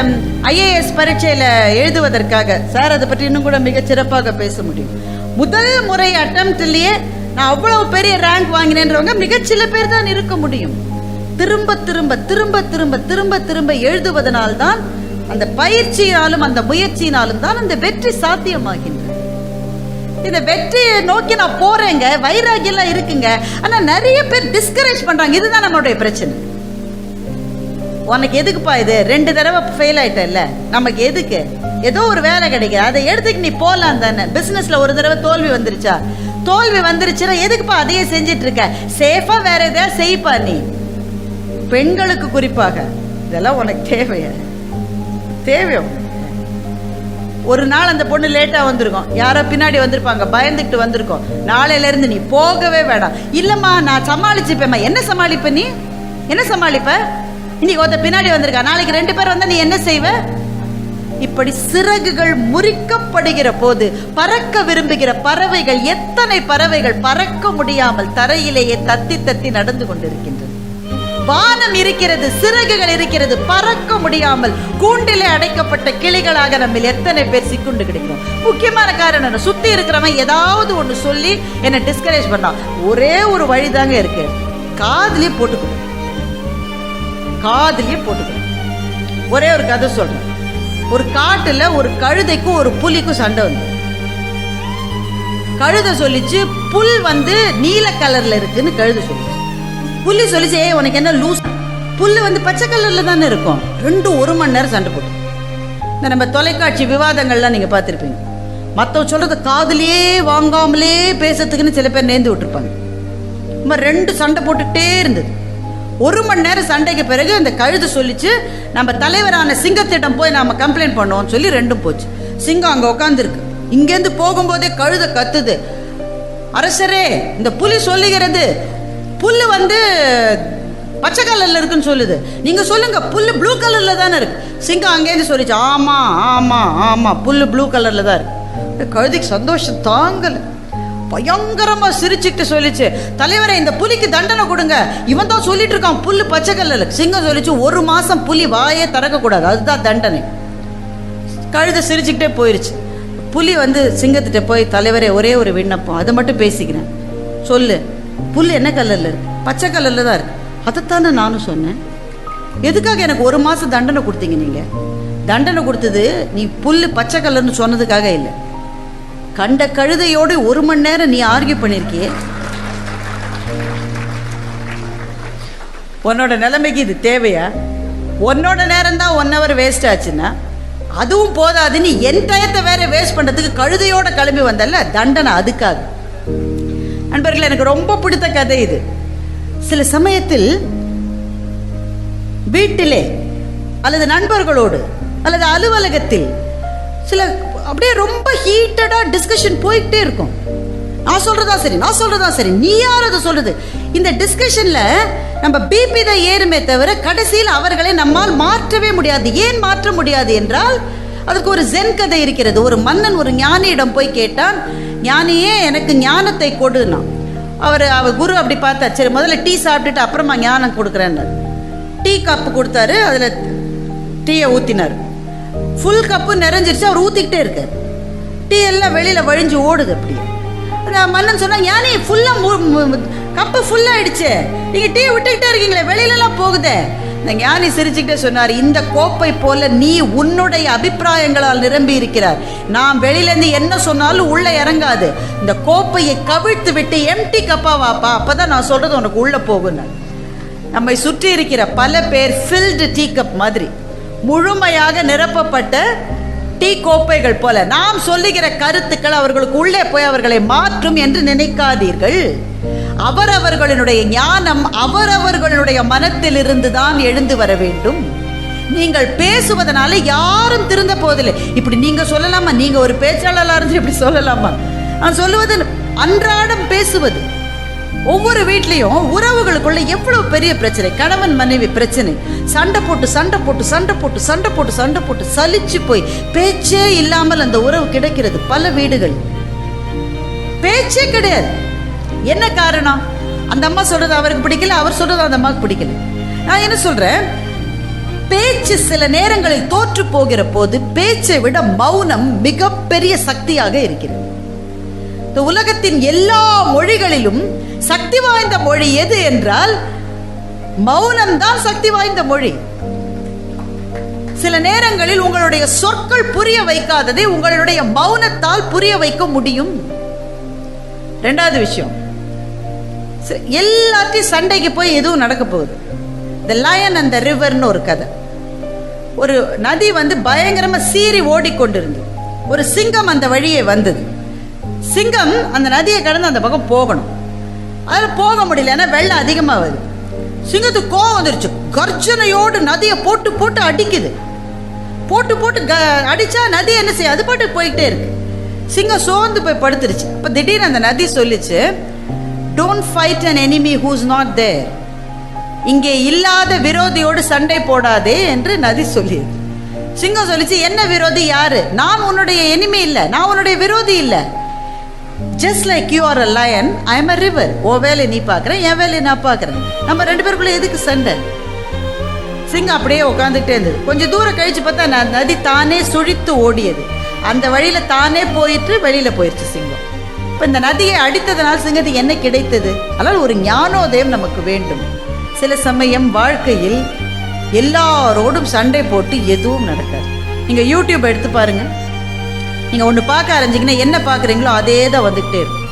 IAS பரீட்சையில எழுதுவதற்காக சார் அதை பற்றி இன்னும் கூட மிகச் சிறப்பாக பேச முடியும். முதல் முறை அட்டம்ப்ட்லயே நான் அவ்வளவு பெரிய ரேங்க் வாங்கினேன்றவங்க மிகச்சில பேர் தான் இருக்க முடியும். திரும்ப திரும்ப திரும்ப திரும்ப திரும்ப திரும்ப எழுதுவதனால்தான், அந்த பயிற்சியினாலும் அந்த முயற்சியினாலும் தான் அந்த வெற்றி சாத்தியமாகின்றது. இந்த வெற்றியை நோக்கி நான் போறேங்க, வைராகியம் இருக்குங்க. ஆனா நிறைய பேர் டிஸ்கரேஜ் பண்றாங்க. இதுதான் நம்மளுடைய பிரச்சனை. உனக்கு எதுக்குப்பா இது, 2 தடவை ஃபெயில் ஆயிட்டல்ல, நமக்கு எதுக்கு? ஏதோ ஒரு வேலை கிடைக்குது, அதை எடுத்துக்கு நீ போலாம் தானே. பிசினஸ்ல ஒரு தடவை தோல்வி வந்துருச்சா? தோல்வி வந்துருச்சுன்னா எதுக்குப்பா அதையே செஞ்சிட்டு இருக்க? சேஃபா வேற எதையா செய்ப்பா. நீ பெண்களுக்கு குறிப்பாக இதெல்லாம் உனக்கு தேவையா? தேவையோ? ஒரு நாள் அந்த பொண்ணு லேட்டாக வந்திருக்கோம், யாரோ பின்னாடி வந்திருப்பாங்க, பயந்துக்கிட்டு வந்திருக்கோம். நாளையிலேருந்து நீ போகவே வேண்டாம். இல்லைம்மா நான் சமாளிச்சுப்பேம்மா. என்ன சமாளிப்ப நீ? என்ன சமாளிப்ப? இன்னைக்கு ஒருத்த பின்னாடி வந்திருக்கா, நாளைக்கு 2 பேர் வந்தால் நீ என்ன செய்வ? இப்படி சிறகுகள் முறிக்கப்படுகிற போது பறக்க விரும்புகிற பறவைகள், எத்தனை பறவைகள் பறக்க முடியாமல் தரையிலேயே தத்தி தத்தி நடந்து கொண்டிருக்கின்றன. வானம் இருக்கிறது, சிறகுகள் இருக்கிறது, பறக்க முடியாமல் கூண்டிலே அடைக்கப்பட்ட கிளிகளாக நம்ம எத்தனை பேர் சிக்குண்டு கிடைக்கிறோம். முக்கியமான காரணம், சுத்தி இருக்கிறவன் ஏதாவது ஒன்று சொல்லி என்னை டிஸ்கரேஜ் பண்ணான். ஒரே ஒரு வழிதாங்க இருக்கு, காதுலயே போட்டுக்கணும், காதுலயே போட்டுக்கணும். ஒரே ஒரு கதை சொல்றேன். ஒரு காட்டுல ஒரு கழுதைக்கும் ஒரு புலிக்கும் சண்டை வந்து, கழுதை சொல்லிச்சு புல் வந்து நீல கலர்ல இருக்குன்னு கழுதை சொல்லிச்சு. புலி சொல்லிச்சு, ஏய் உனக்கு என்ன லூஸ், புல்லு வந்து பச்சை கலர்ல தானே இருக்கும். 1 மணி நேரம் சண்டை போட்டு. இந்த நம்ம தொலைக்காட்சி விவாதங்கள்லாம் நீங்க பார்த்துருப்பீங்க. மற்றவங்க சொல்றது காதுலயே வாங்காமலே பேசுறதுக்குன்னு சில பேர் நேர்ந்து விட்டுருப்பாங்க. நம்ம 2 சண்டை போட்டுக்கிட்டே இருந்தது. 1 மணி நேரம் சண்டைக்கு பிறகு அந்த கழுதை சொல்லிச்சு, நம்ம தலைவரான சிங்கத்திடம் போய் நாம கம்ப்ளைண்ட் பண்ணுவோம் சொல்லி 2 போச்சு. சிங்கம் அங்க உட்காந்துருக்கு. இங்கேருந்து போகும்போதே கழுதை கத்துது, அரசரே இந்த புலி சொல்லுகிறது புல்லு வந்து பச்சை கலர்ல இருக்குன்னு சொல்லுது, நீங்க சொல்லுங்க புல்லு ப்ளூ கலர்ல தானே இருக்கு. சிங்கம் அங்கேருந்து சொல்லிச்சு, ஆமா ஆமா ஆமா புல்லு ப்ளூ கலர்ல தான் இருக்கு. கழுதைக்கு சந்தோஷம் தாங்கல, பயங்கரமா சிரிச்சுக்கிட்டு சொல்லிச்சு, தலைவரை இந்த புலிக்கு தண்டனை கொடுங்க, இவன் தான் சொல்லிட்டு இருக்கான் புல்லு பச்சை கலர்ல. சிங்கம் சொல்லிச்சு, 1 மாசம் புலி வாயே திறக்க கூடாது, அதுதான் தண்டனை. கழுதை சிரிச்சுக்கிட்டே போயிருச்சு. புலி வந்து சிங்கத்திட்ட போய், தலைவரே ஒரே ஒரு விண்ணப்பம், அதை மட்டும் பேசிக்கிறேன், சொல்லு புல்லு என்ன கலர்ல இருக்கு? பச்சை கலர்ல தான் இருக்கு. அதைத்தானே நானும் சொன்னேன், எதுக்காக எனக்கு 1 மாசம் தண்டனை கொடுத்தீங்க? நீங்க தண்டனை கொடுத்தது நீ புல்லு பச்சை கலர்னு சொன்னதுக்காக இல்லை, கண்ட கழுதையோடு 1 மணி நேரம் நீ ஆர்கியூ பண்ணிருக்கியே. உன்னோட நிலைமைக்கு இது தேவையா? உன்னோட நேரம் தான் 1 hour வேஸ்ட் ஆச்சுன்னா அதுவும் போதாது, நீ என் டயத்தை வேற வேஸ்ட் பண்றதுக்கு கழுதையோட கிளம்பி வந்தல்ல, தண்டனை அதுக்காக. நண்பர்கள், எனக்கு ரொம்ப பிடித்த கதை இது. சில சமயத்தில் வீட்டிலே அல்லது நண்பர்களோடு அல்லது அலுவலகத்தில் சில அப்படியே ரொம்ப ஹீட்டடா டிஸ்கஷன் போயிட்டே இருக்கும். நான் சொல்றதா சரி, நான் சொல்றதா சரி, நீ யார் அதை சொல்றது? இந்த டிஸ்கஷன்ல நம்ம பிபி தான் ஏறுமே தவிர கடைசியில் அவர்களை நம்மால் மாற்றவே முடியாது. ஏன் மாற்ற முடியாது என்றால் அதுக்கு ஒரு ஜென் கதை இருக்கிறது. ஒரு மன்னன் ஒரு ஞானியிடம் போய் கேட்டான், ஞானியே எனக்கு ஞானத்தை கொடுனா. அவர் குரு அப்படி பார்த்தா, சரி முதல்ல டீ சாப்பிட்டுட்டு அப்புறமா ஞானம் கொடுக்குறேன்னு டீ கப்பு கொடுத்தாரு. அதில் டீயை ஊற்றினார். Full cup நிறைஞ்சிருச்சு. அவர் ஊற்றிக்கிட்டே இருக்கார். டீ எல்லாம் வெளியில் வழிஞ்சு ஓடுது. அப்படி மன்னன் சொன்னா, ஞானி ஃபுல்லாக கப்பு ஃபுல்லாகிடுச்சு, நீங்கள் டீ விட்டுக்கிட்டே இருக்கீங்களே, வெளியிலலாம் போகுதே. இந்த ஞானி சிரிச்சுக்கிட்டே சொன்னார், இந்த கோப்பை போல நீ உன்னுடைய அபிப்பிராயங்களால் நிரம்பி இருக்கிறார். நான் வெளியிலேருந்து என்ன சொன்னாலும் உள்ளே இறங்காது. இந்த கோப்பையை கவிழ்த்து விட்டு எம்டி கப்பா வாப்பா, அப்போதான் நான் சொல்கிறது உனக்கு உள்ளே போகுன்னு. நம்மை சுற்றி இருக்கிற பல பேர் ஃபில்டு டீ கப் மாதிரி, முழுமையாக நிரப்பப்பட்ட டீ கோப்பைகள் போல. நாம் சொல்லுகிற கருத்துக்கள் அவர்களுக்கு உள்ளே போய் அவர்களை மாற்றும் என்று நினைக்காதீர்கள். அவரவர்களுடைய ஞானம் அவரவர்களுடைய மனத்தில் இருந்து தான் எழுந்து வர வேண்டும். நீங்கள் பேசுவதனால யாரும் திருந்த போதில்லை. இப்படி நீங்க சொல்லலாமா? நீங்க ஒரு பேச்சாளராக இருந்து இப்படி சொல்லலாமா? நான் சொல்லுவது அன்றாடம் பேசுவது. ஒவ்வொரு வீட்லையும் உறவுகளுக்குள்ள எவ்வளவு பெரிய பிரச்சனை, கணவன் மனைவி பிரச்சனை, சண்டை போட்டு சண்டை போட்டு சண்டை போட்டு சண்டை போட்டு சண்டை போட்டு சலிச்சு போய் பேச்சே இல்லாமல் அந்த உறவு கிடைக்கிறது. பல வீடுகள் பேச்சே கிடையாது. என்ன காரணம்? அந்த அம்மா சொல்றது அவருக்கு பிடிக்கல, அவர் சொல்றது அந்த அம்மாவுக்கு பிடிக்கல. நான் என்ன சொல்றேன், பேச்சு சில நேரங்களில் தோற்று போகிற போது பேச்சை விட மௌனம் மிகப்பெரிய சக்தியாக இருக்கிறது. இந்த உலகத்தின் எல்லா மொழிகளிலும் சக்தி வாய்ந்த மொழி எது என்றால் மௌனம் தான் சக்தி வாய்ந்த மொழி. சில நேரங்களில் உங்களுடைய சொற்கள் புரிய வைக்காததை உங்களுடைய மௌனத்தால் புரிய வைக்க முடியும். ரெண்டாவது விஷயம், எல்லாத்தையும் சண்டைக்கு போய் எதுவும் நடக்க போகுது. தி லயன் அண்ட் தி ரிவர்னு ஒரு கதை. ஒரு நதி பயங்கரமா சீறி ஓடிக்கொண்டிருந்தது. ஒரு சிங்கம் அந்த வழியே வந்தது. சிங்கம் அந்த நதியை கடந்து அந்த பக்கம் போகணும். அதில் போக முடியல, ஏன்னா வெள்ளம் அதிகமாக வருது. சிங்கத்துக்கு கோவம் வந்துருச்சு. கர்ஜனையோடு நதியை போட்டு போட்டு அடிக்குது. போட்டு போட்டு அடிச்சா நதி என்ன செய்ய, அது பாட்டு போயிட்டே இருக்கு. சிங்கம் சோர்ந்து போய் படுத்துருச்சு. அப்ப திடீர்னு அந்த நதி சொல்லிச்சு, don't fight an enemy who is not there. இங்கே இல்லாத விரோதியோடு சண்டை போடாதே என்று நதி சொல்லியது. சிங்கம் சொல்லிச்சு, என்ன விரோதி? யாரு? நான் உன்னுடைய எனிமி இல்லை, நான் உன்னுடைய விரோதி இல்லை. Just like you are a lion, I am a river. ஓ வேலையை நீ பார்க்குறேன், என் வேலையை நான் பார்க்குறேன். நம்ம 2 பேருக்குள்ள எதுக்கு சண்டை? சிங்கம் அப்படியே உட்காந்துக்கிட்டே இருந்தது. கொஞ்சம் தூரம் கழிச்சு பார்த்தா நதி தானே சுழித்து ஓடியது. அந்த வழியில தானே போயிட்டு வெளியில போயிடுச்சு சிங்கம். இப்போ இந்த நதியை அடித்ததனால் சிங்கத்துக்கு என்ன கிடைத்தது? அதனால் ஒரு ஞானோதயம் நமக்கு வேண்டும். சில சமயம் வாழ்க்கையில் எல்லாரோடும் சண்டை போட்டு எதுவும் நடக்காது. நீங்கள் யூடியூப் எடுத்து பாருங்க. நீங்கள் ஒன்று பார்க்க ஆரம்பிச்சிங்கன்னா என்ன பார்க்குறீங்களோ அதே தான் வந்துக்கிட்டே இருக்கும்.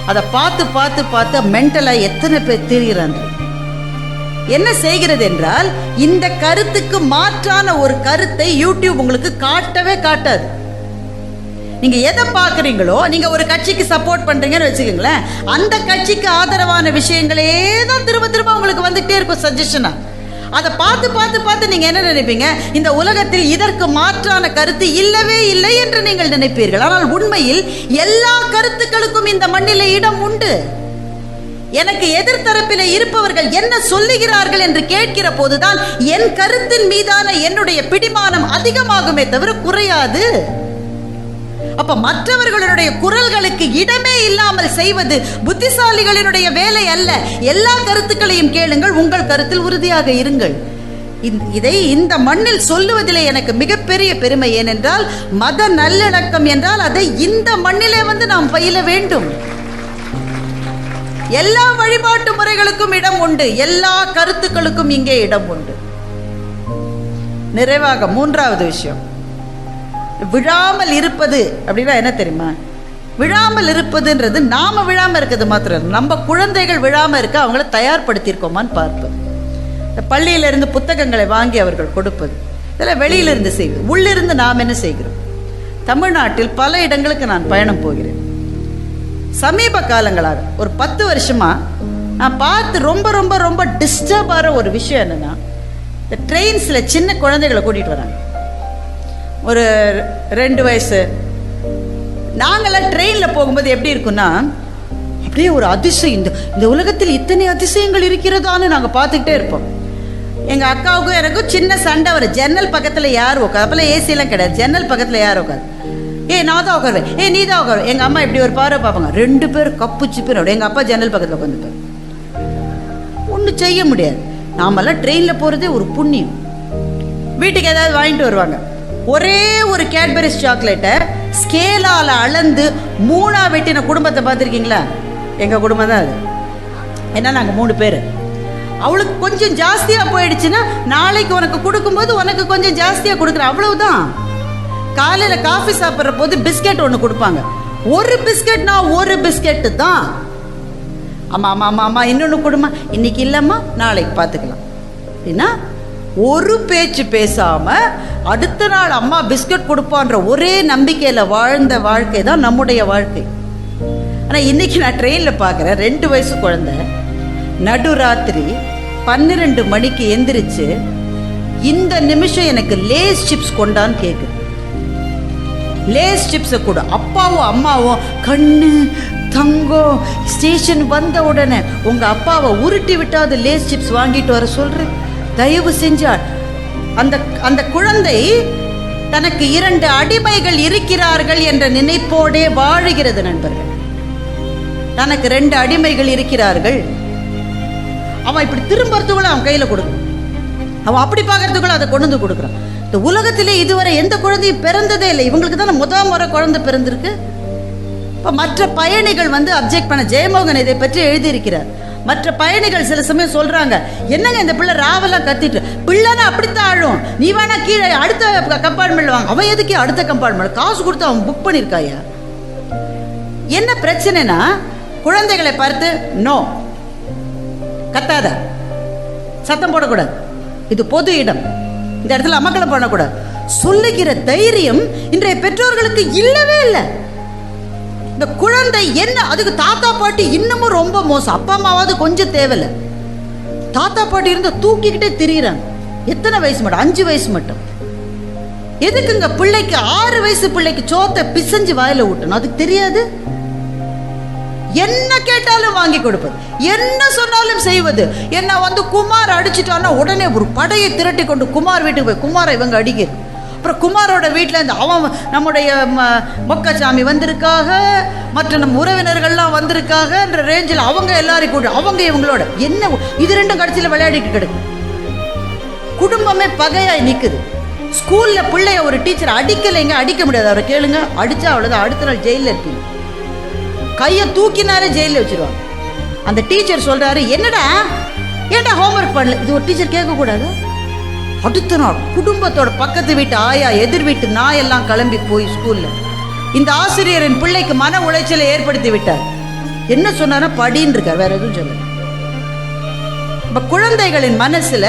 அதை பார்த்து பார்த்து பார்த்து மென்டலாக எத்தனை பேர் திரிகிறாங்க. என்ன செய்கிறது என்றால், இந்த கருத்துக்கு மாற்றான ஒரு கருத்தை யூடியூப் உங்களுக்கு காட்டவே காட்டாது. நீங்க எதை பார்க்குறீங்களோ, நீங்க ஒரு கட்சிக்கு சப்போர்ட் பண்றீங்கன்னு வச்சுக்கோங்களேன், அந்த கட்சிக்கு ஆதரவான விஷயங்களே தான் திரும்ப திரும்ப உங்களுக்கு வந்துட்டே இருக்கும் சஜஷனா. அதை பார்த்து பார்த்து பார்த்து நீங்க என்ன நினைப்பீங்க? இந்த உலகத்தில் இதற்கு மாற்றான கருத்து இல்லவே இல்லை என்று நீங்கள் நினைப்பீர்கள். ஆனால் உண்மையில் எல்லா கருத்துக்களுக்கும் இந்த மண்ணிலே இடம் உண்டு. எனக்கு எதிர்த்தரப்பில் இருப்பவர்கள் என்ன சொல்லுகிறார்கள் என்று கேட்கிற போதுதான் என் கருத்தின் மீதான என்னுடைய பிடிமானம் அதிகமாகுமே தவிர குறையாது. அப்ப மற்றவர்களுடைய குரல்களுக்கு இடமே இல்லாமல் செய்வது புத்திசாலிகளினுடைய வேலை அல்ல. எல்லா கருத்துக்களையும் கேளுங்கள், உங்கள் கருத்தில் உறுதியாக இருங்கள். இதை இந்த மண்ணில் சொல்லுவதிலே எனக்கு மிகப்பெரிய பெருமை. ஏனென்றால் மத நல்லிணக்கம் என்றால் அதை இந்த மண்ணிலே வந்து நாம் பயில வேண்டும். எல்லா வழிபாட்டு முறைகளுக்கும் இடம் உண்டு, எல்லா கருத்துக்களுக்கும் இங்கே இடம் உண்டு. நிறைவாக 3வது விஷயம், விழாமல் இருப்பது அப்படின்னா என்ன தெரியுமா? விழாமல் இருப்பதுன்றது நாம விழாமல் இருக்கிறது மாத்திரம், நம்ம குழந்தைகள் விழாமல் இருக்க அவங்கள தயார்படுத்தியிருக்கோமான்னு பார்ப்பது. பள்ளியிலிருந்து புத்தகங்களை வாங்கி அவர்கள் கொடுப்பது, இதெல்லாம் வெளியிலிருந்து செய்வது. உள்ளிருந்து நாம் என்ன செய்கிறோம்? தமிழ்நாட்டில் பல இடங்களுக்கு நான் பயணம் போகிறேன். சமீப காலங்களாக ஒரு 10 வருஷமா நான் பார்த்து ரொம்ப ரொம்ப ரொம்ப டிஸ்டர்ப் ஆகிற ஒரு விஷயம் என்னன்னா, இந்த ட்ரெயின்ஸில் சின்ன குழந்தைகளை கூட்டிகிட்டு வராங்க. ஒரு 2 வயசு. நாங்களாம் ட்ரெயினில் போகும்போது எப்படி இருக்குன்னா, அப்படியே ஒரு அதிசயம், இந்த உலகத்தில் இத்தனை அதிசயங்கள் இருக்கிறதான்னு நாங்கள் பார்த்துக்கிட்டே இருப்போம். எங்கள் அக்காவுக்கும் எனக்கும் சின்ன சண்டை வரும். ஜன்னல் பக்கத்தில் யார் உட்காது? அப்போல்லாம் ஏசியெல்லாம் கிடையாது. ஜன்னல் பக்கத்தில் யார் உட்காது? நான் தான் உட்காருவேன், நீ தான் உட்காருவேன். எங்கள் அம்மா இப்படி ஒரு பார்வை பார்ப்பாங்க. 2 பேர் கப்புச்சு பேர். எங்கள் அப்பா ஜன்னல் பக்கத்தில் உட்காந்துப்பார். ஒன்றும் செய்ய முடியாது. நாமெல்லாம் ட்ரெயினில் போகிறதே ஒரு புண்ணியம். வீட்டுக்கு ஏதாவது வாங்கிட்டு வருவாங்க. ஒரே ஒரு கேட்பரிஸ் சாக்லேட்டை ஸ்கேலால் அளந்து 3ஆ வெட்டின குடும்பத்தை பார்த்துருக்கீங்களா? எங்கள் குடும்பம் தான் அது. ஏன்னா நாங்கள் 3 பேர். அவளுக்கு கொஞ்சம் ஜாஸ்தியாக போயிடுச்சுன்னா நாளைக்கு உனக்கு கொடுக்கும்போது உனக்கு கொஞ்சம் ஜாஸ்தியாக கொடுக்குறேன், அவ்வளவுதான். காலையில் காஃபி சாப்பிட்ற போது பிஸ்கெட் ஒன்று கொடுப்பாங்க. ஒரு பிஸ்கெட்னா ஒரு பிஸ்கெட்டு தான். ஆமாம் ஆமாம் ஆமாம் ஆமாம், இன்னொன்று கொடுமா, இன்னைக்கு இல்லைம்மா நாளைக்கு பார்த்துக்கலாம் அப்படின்னா ஒரு பேச்சு பேசாமல் அடுத்த நாள் அம்மா பிஸ்கட் கொடுப்பான்ற ஒரே நம்பிக்கையில் வாழ்ந்த வாழ்க்கை தான் நம்முடைய வாழ்க்கை. ஆனால் இன்னைக்கு நான் ட்ரெயினில் பார்க்குறேன், 2 வயசு குழந்தை நடுராத்திரி 12 மணிக்கு எந்திரிச்சு இந்த நிமிஷம் எனக்கு லேஸ் சிப்ஸ் கொண்டான்னு கேட்குது. லேஸ் சிப்ஸை கூட அப்பாவும் அம்மாவும் கண்ணு தங்கம் ஸ்டேஷன் வந்த உடனே உங்கள் அப்பாவை உருட்டி விட்டாது லேஸ் சிப்ஸ் வாங்கிட்டு வர சொல்கிறேன் தயவு செஞ்சால். அந்த குழந்தை தனக்கு 2 அடிமைகள் இருக்கிறார்கள் என்ற நினைப்போடே வாழுகிறது நண்பர்கள். தனக்கு 2 அடிமைகள் இருக்கிறார்கள். அவன் இப்படி திரும்பறதுக்குள்ள அவன் கையில் கொடுக்கும், அவன் அப்படி பார்க்கறதுக்குள்ள அதை கொண்டு வந்து கொடுக்குறான். இந்த உலகத்திலே இதுவரை எந்த குழந்தையும் பிறந்ததே இல்லை. இவங்களுக்கு தான் முதல் முறை குழந்தை பிறந்திருக்கு. இப்போ மற்ற பயணிகள் வந்து அப்ஜெக்ட் பண்ண, ஜெயமோகன் இதை பற்றி எழுதியிருக்கிறார். மற்ற பயணிகள் சில சமயம் சொல்றாங்க, என்னங்க இந்த பிள்ளை ராவெல்லாம் கத்திட்டு, பிள்ளைனா அப்படித்தான் ஆழும், நீ வேணா கீழே அடுத்த கம்பார்ட்மெண்ட் வாங்க. அவன் எதுக்கு அடுத்த கம்பார்ட்மெண்ட்? காசு கொடுத்து அவன் புக் பண்ணியிருக்காயா? என்ன பிரச்சனைனா, குழந்தைகளை பார்த்து நோ கத்தாத, சத்தம் போடக்கூடாது, இது பொது இடம், இந்த இடத்துல அமக்களம் பண்ணக்கூடாது சொல்லுகிற தைரியம் இன்றைய பெற்றோர்களுக்கு இல்லவே இல்லை. இந்த குழந்தை என்ன, அதுக்கு தாத்தா பாட்டி இன்னமும் ரொம்ப மோசம். அப்பா அம்மாவாவது கொஞ்சம் தேவையில்லை, தாத்தா பாட்டி இருந்தால் தூக்கிக்கிட்டே திரியிறாங்க. எத்தனை வயசு மட்டும்? 5 வயசு மட்டும். எதுக்குங்க பிள்ளைக்கு 6 வயசு பிள்ளைக்கு சோத்தை பிசைஞ்சு வாயில ஊட்டணும்? அதுக்கு தெரியாது. என்ன கேட்டாலும் வாங்கி கொடுப்பது, என்ன சொன்னாலும் செய்வது. என்ன குமார் அடிச்சுட்டான்னா உடனே ஒரு படையை திரட்டி கொண்டு குமார் வீட்டுக்கு போய் குமாரை இவங்க அடிக்கிறது. அப்புறம் குமாரோட வீட்டில் இருந்து அவன் நம்முடைய மொக்கசாமி வந்திருக்காக, மற்ற நம்ம உறவினர்கள்லாம் வந்திருக்காகன்ற ரேஞ்சில் அவங்க எல்லாரையும் கூட அவங்க இவங்களோட என்ன இது ரெண்டும் கடைசியில் விளையாடிட்டு கிடக்கு. குடும்பமே பகையாய் நிற்குது. ஸ்கூல்ல பிள்ளைய ஒரு டீச்சர் அடிக்கலைங்க, அடிக்க முடியாது. அவரை கேளுங்க, அடிச்சா அவ்வளோதான், அடுத்த நாள் ஜெயிலில் இருப்பீங்க. கையை தூக்கினாரே ஜெயிலில் வச்சிருவாங்க. அந்த டீச்சர் சொல்றாரு, என்னடா ஏன்டா ஹோம்ஒர்க் பண்ணல? இது ஒரு டீச்சர் கேட்கக்கூடாது. அடுத்த நாள் குடும்பத்தோட பக்கத்து வீட்டு ஆயா, எதிர் வீட்டு நாயெல்லாம் கிளம்பி போய் ஸ்கூல்ல இந்த ஆசிரியரின் பிள்ளைக்கு மன உளைச்சலை ஏற்படுத்தி விட்டார். என்ன சொன்னாரா? படின்னு இருக்கார், வேற எதுவும் சொல்ல. இப்ப குழந்தைகளின் மனசுல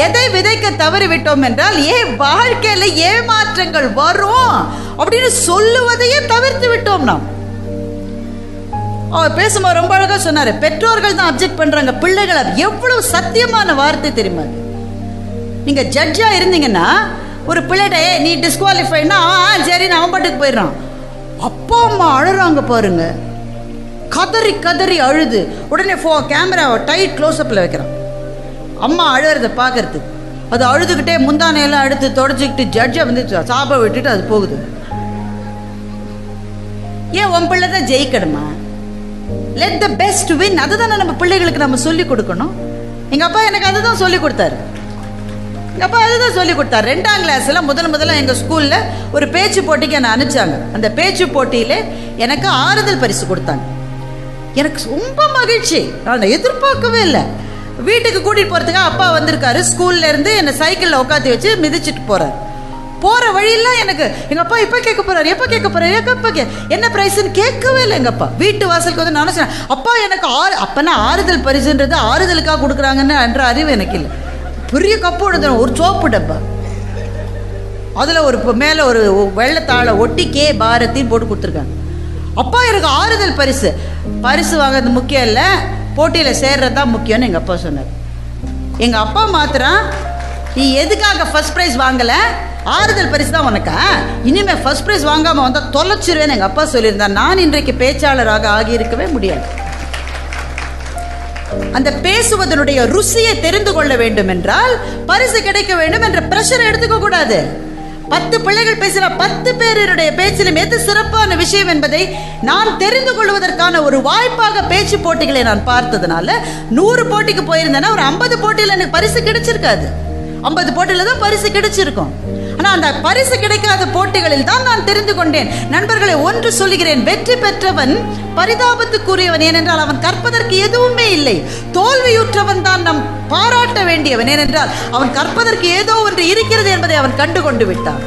எதை விதைக்க தவறி விட்டோம் என்றால், வாழ்க்கையில ஏமாற்றங்கள் வரும் அப்படின்னு சொல்லுவதையே தவிர்த்து விட்டோம் நாம். அவர் பேசும்போது ரொம்ப அழகா சொன்னாரு, பெற்றோர்கள் தான் அப்செக்ட் பண்றாங்க, பிள்ளைகள். எவ்வளவு சத்தியமான வார்த்தை தெரியுமா? நீங்க ஜட்ஜா இருந்தீங்கன்னா ஒரு பிள்ளைகிட்ட நீ டிஸ்குவாலிஃபைனா சரி அவன் பாட்டுக்கு போயிடுறான். அப்பா அம்மா அழுறாங்க பாருங்க, கதறி கதறி அழுது. உடனே கேமராவை டைட் க்ளோஸ்அப்பில் வைக்கிறான். அம்மா அழுகிறத பார்க்கறது, அது அழுதுகிட்டே முந்தானையெல்லாம் எடுத்து தொடச்சிக்கிட்டு ஜட்ஜை சாப்பை விட்டுட்டு அது போகுது. ஏன் உன் பிள்ளை தான் ஜெயிக்கணுமா? Let the best win. அதுதானே நம்ம பிள்ளைகளுக்கு நம்ம சொல்லி கொடுக்கணும். எங்கள் அப்பா எனக்கு அதுதான் சொல்லி கொடுத்தாரு. எங்கள் அப்பா அதுதான் சொல்லி கொடுத்தாரு. 2ஆம் கிளாஸில் முதல்ல எங்கள் ஸ்கூலில் ஒரு பேச்சு போட்டிக்கு என்னை அனுப்பிச்சாங்க. அந்த பேச்சு போட்டியில் எனக்கு ஆறுதல் பரிசு கொடுத்தாங்க. எனக்கு ரொம்ப மகிழ்ச்சி, நான் எதிர்பார்க்கவே இல்லை. வீட்டுக்கு கூட்டிகிட்டு போகிறதுக்காக அப்பா வந்திருக்காரு. ஸ்கூல்ல இருந்து என்னை சைக்கிளில் உட்காந்து வச்சு மிதிச்சுட்டு போகிறார். போகிற வழியெல்லாம் எனக்கு எங்கள் அப்பா எப்போ கேட்க போகிறார், எப்போ கேட்க போகிறார், என்ன ப்ரைஸ்ன்னு கேட்கவே இல்லை. எங்கள் அப்பா வீட்டு வாசலுக்கு வந்து நான் சொன்னேன், அப்பா எனக்கு அப்போனா ஆறுதல் பரிசுன்றது ஆறுதலுக்காக கொடுக்குறாங்கன்னு என்ற அறிவு எனக்கு இல்லை. பெரிய கப்பு எடுத்துடும், ஒரு சோப்பு டப்பா, அதில் ஒரு மேலே ஒரு வெள்ளத்தாளை ஒட்டி கே பாரத்தின்னு போட்டு கொடுத்துருக்காங்க. அப்பா எனக்கு ஆறுதல் பரிசு வாங்கிறது முக்கியம் இல்லை, போட்டியில் சேர்றது தான் முக்கியம்னு எங்கள் அப்பா சொன்னார். எங்கள் அப்பா மாத்திரம், நீ எதுக்காக ஃபர்ஸ்ட் ப்ரைஸ் வாங்கலை, ஆறுதல் பரிசு தான் உனக்கா, இனிமேல் ஃபர்ஸ்ட் ப்ரைஸ் வாங்காமல் வந்தால் தொலைச்சிருவேன்னு எங்கள் அப்பா சொல்லியிருந்தார். நான் இன்றைக்கு பேச்சாளராக ஆகியிருக்கவே முடியாது. அந்த பேசுவதனுடைய ருசியை தெரிந்து கொள்ள வேண்டும் என்றால் பரிசு கிடைக்க வேண்டும் என்ற பிரஷர் எடுத்துக்க கூடாது. 10 பிள்ளைகள் பேசுகிற 10 பேருடைய பேச்சிலும் எது சிறப்பான விஷயம் என்பதை நான் தெரிந்து கொள்வதற்கான ஒரு வாய்ப்பாக பேச்சு போட்டிகளை நான் பார்த்ததுனால 100 போட்டிக்கு போயிருந்தேன்னா ஒரு 50 போட்டியில் எனக்கு பரிசு கிடைச்சிருக்காது. 50 போட்டியில் தான் பரிசு கிடைச்சிருக்கும். ஆனால் அந்த பரிசு கிடைக்காத போட்டிகளில் தான் நான் தெரிந்து கொண்டேன். நண்பர்களை, ஒன்று சொல்லுகிறேன், வெற்றி பெற்றவன் பரிதாபத்துக்குரியவன். ஏனென்றால் அவன் கற்பதற்கு எதுவுமே இல்லை. தோல்வியுற்றவன் தான் நாம் பாராட்ட வேண்டியவன். ஏனென்றால் அவன் கற்பதற்கு ஏதோ ஒன்று இருக்கிறது என்பதை அவன் கண்டு கொண்டு விட்டான்.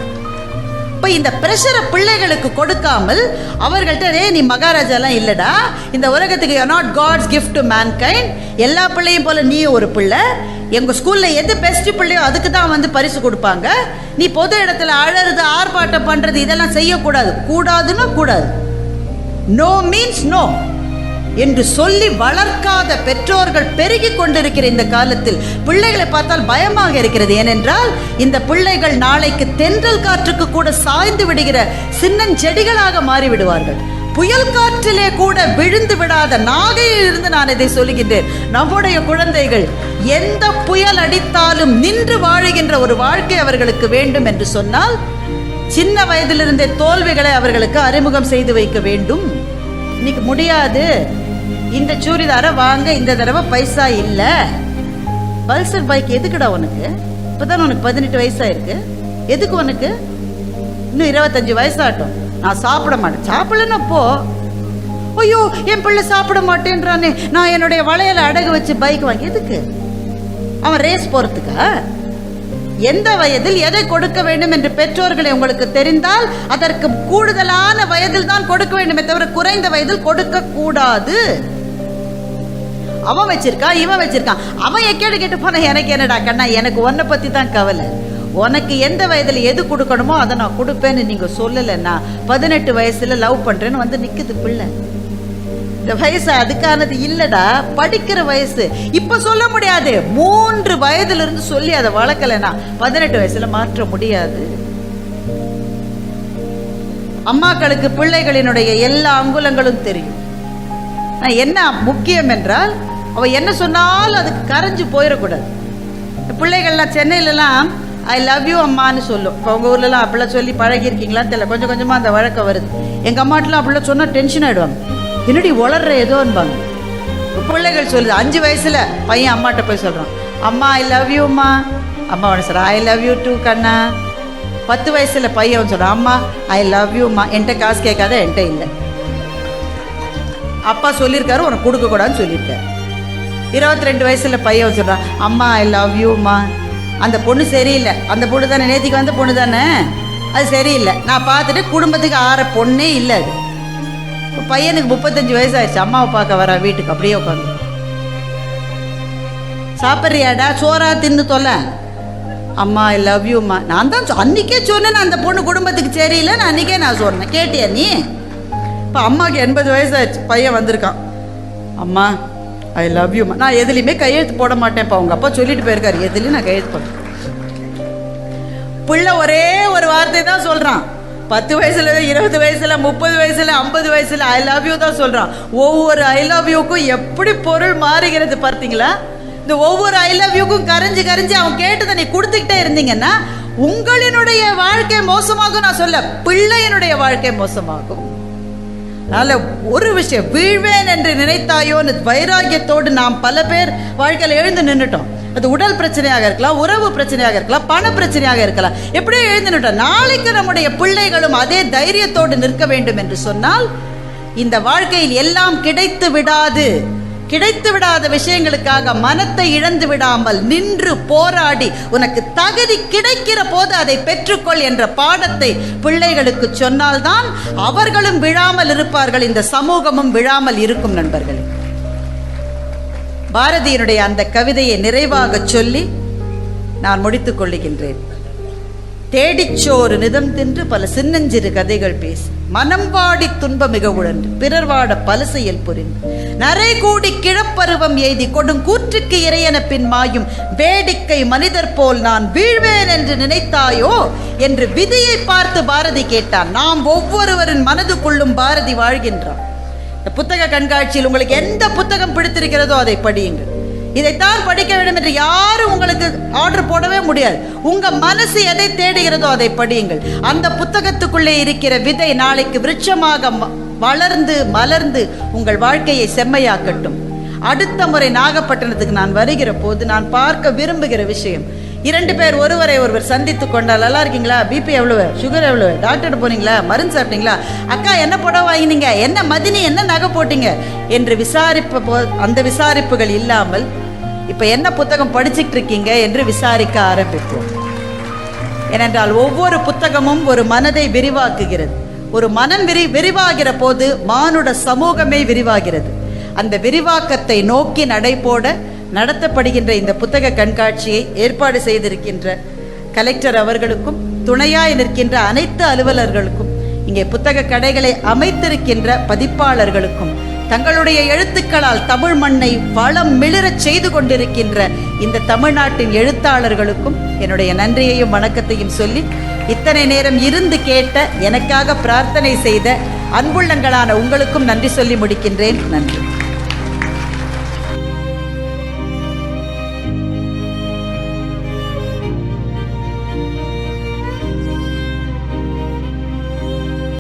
இப்போ இந்த பிரஷரை பிள்ளைகளுக்கு கொடுக்காமல் அவர்கள்ட்ட, நீ மகாராஜாலாம் இல்லடா, இந்த உலகத்துக்கு you are not God's gift to mankind, எல்லா பிள்ளையும் போல நீ ஒரு பிள்ளை, எங்கள் ஸ்கூலில் எது பெஸ்ட் பிள்ளையோ அதுக்கு தான் வந்து பரிசு கொடுப்பாங்க, நீ பொது இடத்துல அழறது ஆர்ப்பாட்டம் பண்ணுறது இதெல்லாம் செய்யக்கூடாது. கூடாதுன்னா கூடாது, நோ மீன்ஸ் நோ என்று சொல்லி வளர்க்காத பெற்றோர்கள் பெருகி கொண்டிருக்கிற இந்த காலத்தில் பிள்ளைகளை பார்த்தால் பயமாக இருக்கிறது. ஏனென்றால் இந்த பிள்ளைகள் நாளைக்கு தென்றல் காற்றுக்கு கூட சாய்ந்து விடுகிற சின்னஞ்செடிகளாக மாறிவிடுவார்கள். புயல் காற்றிலே கூட விழுந்து விடாத நாகையில் இருந்து நான் இதை சொல்லுகின்றேன். நம்முடைய குழந்தைகள் எந்த புயல் அடித்தாலும் நின்று வாழுகின்ற ஒரு வாழ்க்கை அவர்களுக்கு வேண்டும் என்று சொன்னால் சின்ன வயதிலிருந்தே தோல்விகளை அவர்களுக்கு அறிமுகம் செய்து வைக்க வேண்டும். இன்னைக்கு முடியாது, இந்த சூரிதாரை வாங்க இந்த தடவை பைசா இல்லை, பல்சர் பைக் எதுக்குடா உனக்கு, இப்போதான் உனக்கு 18 வயசாயிருக்கு, எதுக்கு உனக்கு, இன்னும் 25 வயசாகட்டும், நான் சாப்பிட மாட்டேன். சாப்பிடலன்னா போ. ஐயோ என் பிள்ளை சாப்பிட மாட்டேன்றானே, நான் என்னுடைய வளையலை அடகு வச்சு பைக் வாங்கி எதுக்கு? அவன் ரேஸ் போகிறதுக்கா? எந்த வயதில் எதை கொடுக்க வேண்டும் என்று பெற்றோர்களை உங்களுக்கு தெரிந்தால் அதற்கு கூடுதலான வயதில் தான் கொடுக்க வேண்டுமே தவிர குறைந்த வயதில் கொடுக்க கூடாது. அவன் வச்சிருக்கான், இவன் வச்சிருக்கான், அவன் எக்கேடு கேட்டு போன எனக்கு என்னடா கண்ணா, எனக்கு உன்னை பத்தி தான் கவலை. உனக்கு எந்த வயதில் எது கொடுக்கணுமோ அதை நான் கொடுப்பேன்னு நீங்க சொல்லலைன்னா 18 வயசுல லவ் பண்றேன்னு வந்து நிக்குது பிள்ளை. இந்த வயசு அதுக்கானது இல்லடா, படிக்கிற வயசு. இப்ப சொல்ல முடியாது, 3 வயதுல இருந்து சொல்லி அதை வளர்க்கலைன்னா 18 வயசுல மாற்ற முடியாது. அம்மாக்களுக்கு பிள்ளைகளினுடைய எல்லா அங்குலங்களும் தெரியும். என்ன முக்கியம் என்றால் அவள் என்ன சொன்னாலும் அதுக்கு கரைஞ்சு போயிடக்கூடாது. பிள்ளைகள்லாம் சென்னையிலலாம் ஐ லவ் யூ அம்மான்னு சொல்லும். இப்போ உங்கள் ஊர்லலாம் அப்படிலாம் சொல்லி பழகிருக்கீங்களான்னு தெரியல, கொஞ்சம் கொஞ்சமாக அந்த வழக்கம் வருது. எங்கள் அம்மாட்டெலாம் அப்படிலாம் சொன்னால் டென்ஷன் ஆகிடுவாங்க, என்னடி வளர்ற ஏதோன்பாங்க. பிள்ளைகள் சொல்லுது, 5 வயசில் பையன் அம்மாட்ட போய் சொல்கிறான், அம்மா ஐ லவ் யூ அம்மா. அம்மா ஒன்று சொல்கிறா ஐ லவ் யூ டூ கண்ணா. 10 வயசில் பையன் சொல்கிறான், அம்மா ஐ லவ் யூ அம்மா. என்கிட்ட காசு கேட்காத, என்கிட்ட இல்லை. அப்பா சொல்லியிருக்காரு உனக்கு கொடுக்கக்கூடாதுன்னு சொல்லியிருக்காரு. 22 வயசில் பையன் சொல்கிறான், அம்மா ஐ லவ் யூம்மா. அந்த பொண்ணு சரியில்லை, அந்த பொண்ணு தானே நேற்றுக்கு வந்த பொண்ணு தானே, அது சரியில்லை, நான் பார்த்துட்டு குடும்பத்துக்கு ஆற பொண்ணே இல்லை அது. இப்போ பையனுக்கு 35 வயசு ஆயிடுச்சு, அம்மாவை பார்க்க வர வீட்டுக்கு அப்படியே உட்காந்து, சாப்பிட்றியாடா சோறா தின்னு தொல்ல, அம்மா ஐ லவ் யூம்மா. நான் தான் அன்றைக்கே சொன்னேன் அந்த பொண்ணு குடும்பத்துக்கு சரியில்லை, நான் அன்றைக்கே நான் சொன்னேன், கேட்டியா நீ? இப்போ அம்மாவுக்கு 80 வயசு ஆயிடுச்சு, பையன் வந்திருக்கான், அம்மா ஐ லவ் யூ. நான் எதுலையுமே கையெழுத்து போட மாட்டேன்ப்பா, அவங்க அப்பா சொல்லிட்டு போயிருக்காரு, எதுலையும் நான் கையெழுத்து போட. பிள்ளை ஒரே ஒரு வார்த்தை தான் சொல்கிறான். 10 வயசுல 20 வயசுல 30 வயசுல 50 வயசுல ஐ லவ் யூ தான் சொல்கிறான். ஒவ்வொரு ஐ லவ் யூக்கும் எப்படி பொருள் மாறுகிறது பார்த்தீங்களா? இந்த ஒவ்வொரு ஐ லவ் யூக்கும் கரைஞ்சி கரைஞ்சி அவன் கேட்டதை நீ கொடுத்துக்கிட்டே இருந்தீங்கன்னா உங்களினுடைய வாழ்க்கை மோசமாகும். நான் சொல்ல, பிள்ளையினுடைய வாழ்க்கை மோசமாகும். அதனால ஒரு விஷயம், வீழ்வேன் என்று நினைத்தாயோன்னு வைராகியத்தோடு நாம் பல பேர் வாழ்க்கையில் எழுந்து நின்றுட்டோம். அது உடல் பிரச்சனையாக இருக்கலாம், உறவு பிரச்சனையாக இருக்கலாம், பண பிரச்சனையாக இருக்கலாம், எப்படியோ எழுந்து நின்றுட்டோம். நாளைக்கு நம்முடைய பிள்ளைகளும் அதே தைரியத்தோடு நிற்க வேண்டும் என்று சொன்னால் இந்த வாழ்க்கையில் எல்லாம் கிடைத்து விடாத விஷயங்களுக்காக மனத்தை இழந்து விடாமல் நின்று போராடி உனக்கு தகுதி கிடைக்கிற போது அதை பெற்றுக்கொள் என்ற பாடத்தை பிள்ளைகளுக்கு சொன்னால்தான் அவர்களும் விழாமல் இருப்பார்கள், இந்த சமூகமும் விழாமல் இருக்கும். நண்பர்களே, பாரதியினுடைய அந்த கவிதையை நிறைவாக சொல்லி நான் முடித்துக் கொள்ளுகின்றேன். தேடிச்சோறு நிதம் தின்று பல சின்னஞ்சிறு கதைகள் பேசி மனம் வாடி துன்ப மிக உழன்று பிறர் வாட பல செயல் புரிந்து நரை கூடி கிழப்பருவம் எய்தி கொடும் கூற்றுக்கு இறையென பின் மாயும் வேடிக்கை மனிதர் போல் நான் வீழ்வேன் என்று நினைத்தாயோ என்று விதியை பார்த்து பாரதி கேட்டான். நாம் ஒவ்வொருவரின் மனதுக்குள்ளும் பாரதி வாழ்கின்றான். இந்த புத்தக கண்காட்சியில் உங்களுக்கு எந்த புத்தகம் பிடித்திருக்கிறதோ அதை படியுங்கள். இதைத்தான் படிக்க வேண்டும் என்று யாரும் உங்களுக்கு ஆர்டர் போடவே முடியாது. உங்க மனசு எதை தேடுகிறதோ அதை படியுங்கள். அந்த புத்தகத்துக்குள்ளே இருக்கிற விதை நாளைக்கு விருட்சமாக வளர்ந்து மலர்ந்து உங்கள் வாழ்க்கையை செம்மையாக்கட்டும். அடுத்த முறை நாகப்பட்டினத்துக்கு நான் வருகிற போது நான் பார்க்க விரும்புகிற விஷயம், 2 பேர் ஒருவரை ஒருவர் சந்தித்து கொண்டால், நல்லா இருக்கீங்களா, பிபி எவ்வளவு, சுகர் எவ்வளவு, டாக்டர் போனீங்களா, மருந்து சாப்பிட்டீங்களா, அக்கா என்ன புடவை வாங்கினீங்க, என்ன மதினி, என்ன நகை போட்டீங்க என்று அந்த விசாரிப்புகள் இல்லாமல் இப்ப என்ன புத்தகம் படிச்சுட்டு இருக்கீங்க என்று விசாரிக்க ஆரம்பிப்போம். ஏனென்றால் ஒவ்வொரு புத்தகமும் ஒரு மனதை விரிவாக்குகிறது. ஒரு மனம் விரிவாகிற போது மானுட சமூகமே விரிவாகிறது. அந்த விரிவாக்கத்தை நோக்கி நடைபோட நடத்தப்படுகின்ற இந்த புத்தக கண்காட்சியை ஏற்பாடு செய்திருக்கின்ற கலெக்டர் அவர்களுக்கும் துணையாய் நிற்கின்ற அனைத்து அலுவலர்களுக்கும், இங்கே புத்தக கடைகளை அமைத்திருக்கின்ற பதிப்பாளர்களுக்கும், தங்களுடைய எழுத்துக்களால் தமிழ் மண்ணை வளம் மிளிரச் செய்து கொண்டிருக்கின்ற இந்த தமிழ்நாட்டின் எழுத்தாளர்களுக்கும் என்னுடைய நன்றியையும் வணக்கத்தையும் சொல்லி, இத்தனை நேரம் இருந்து கேட்ட, எனக்காக பிரார்த்தனை செய்த அன்புள்ளங்களான உங்களுக்கும் நன்றி சொல்லி முடிக்கின்றேன். நன்றி.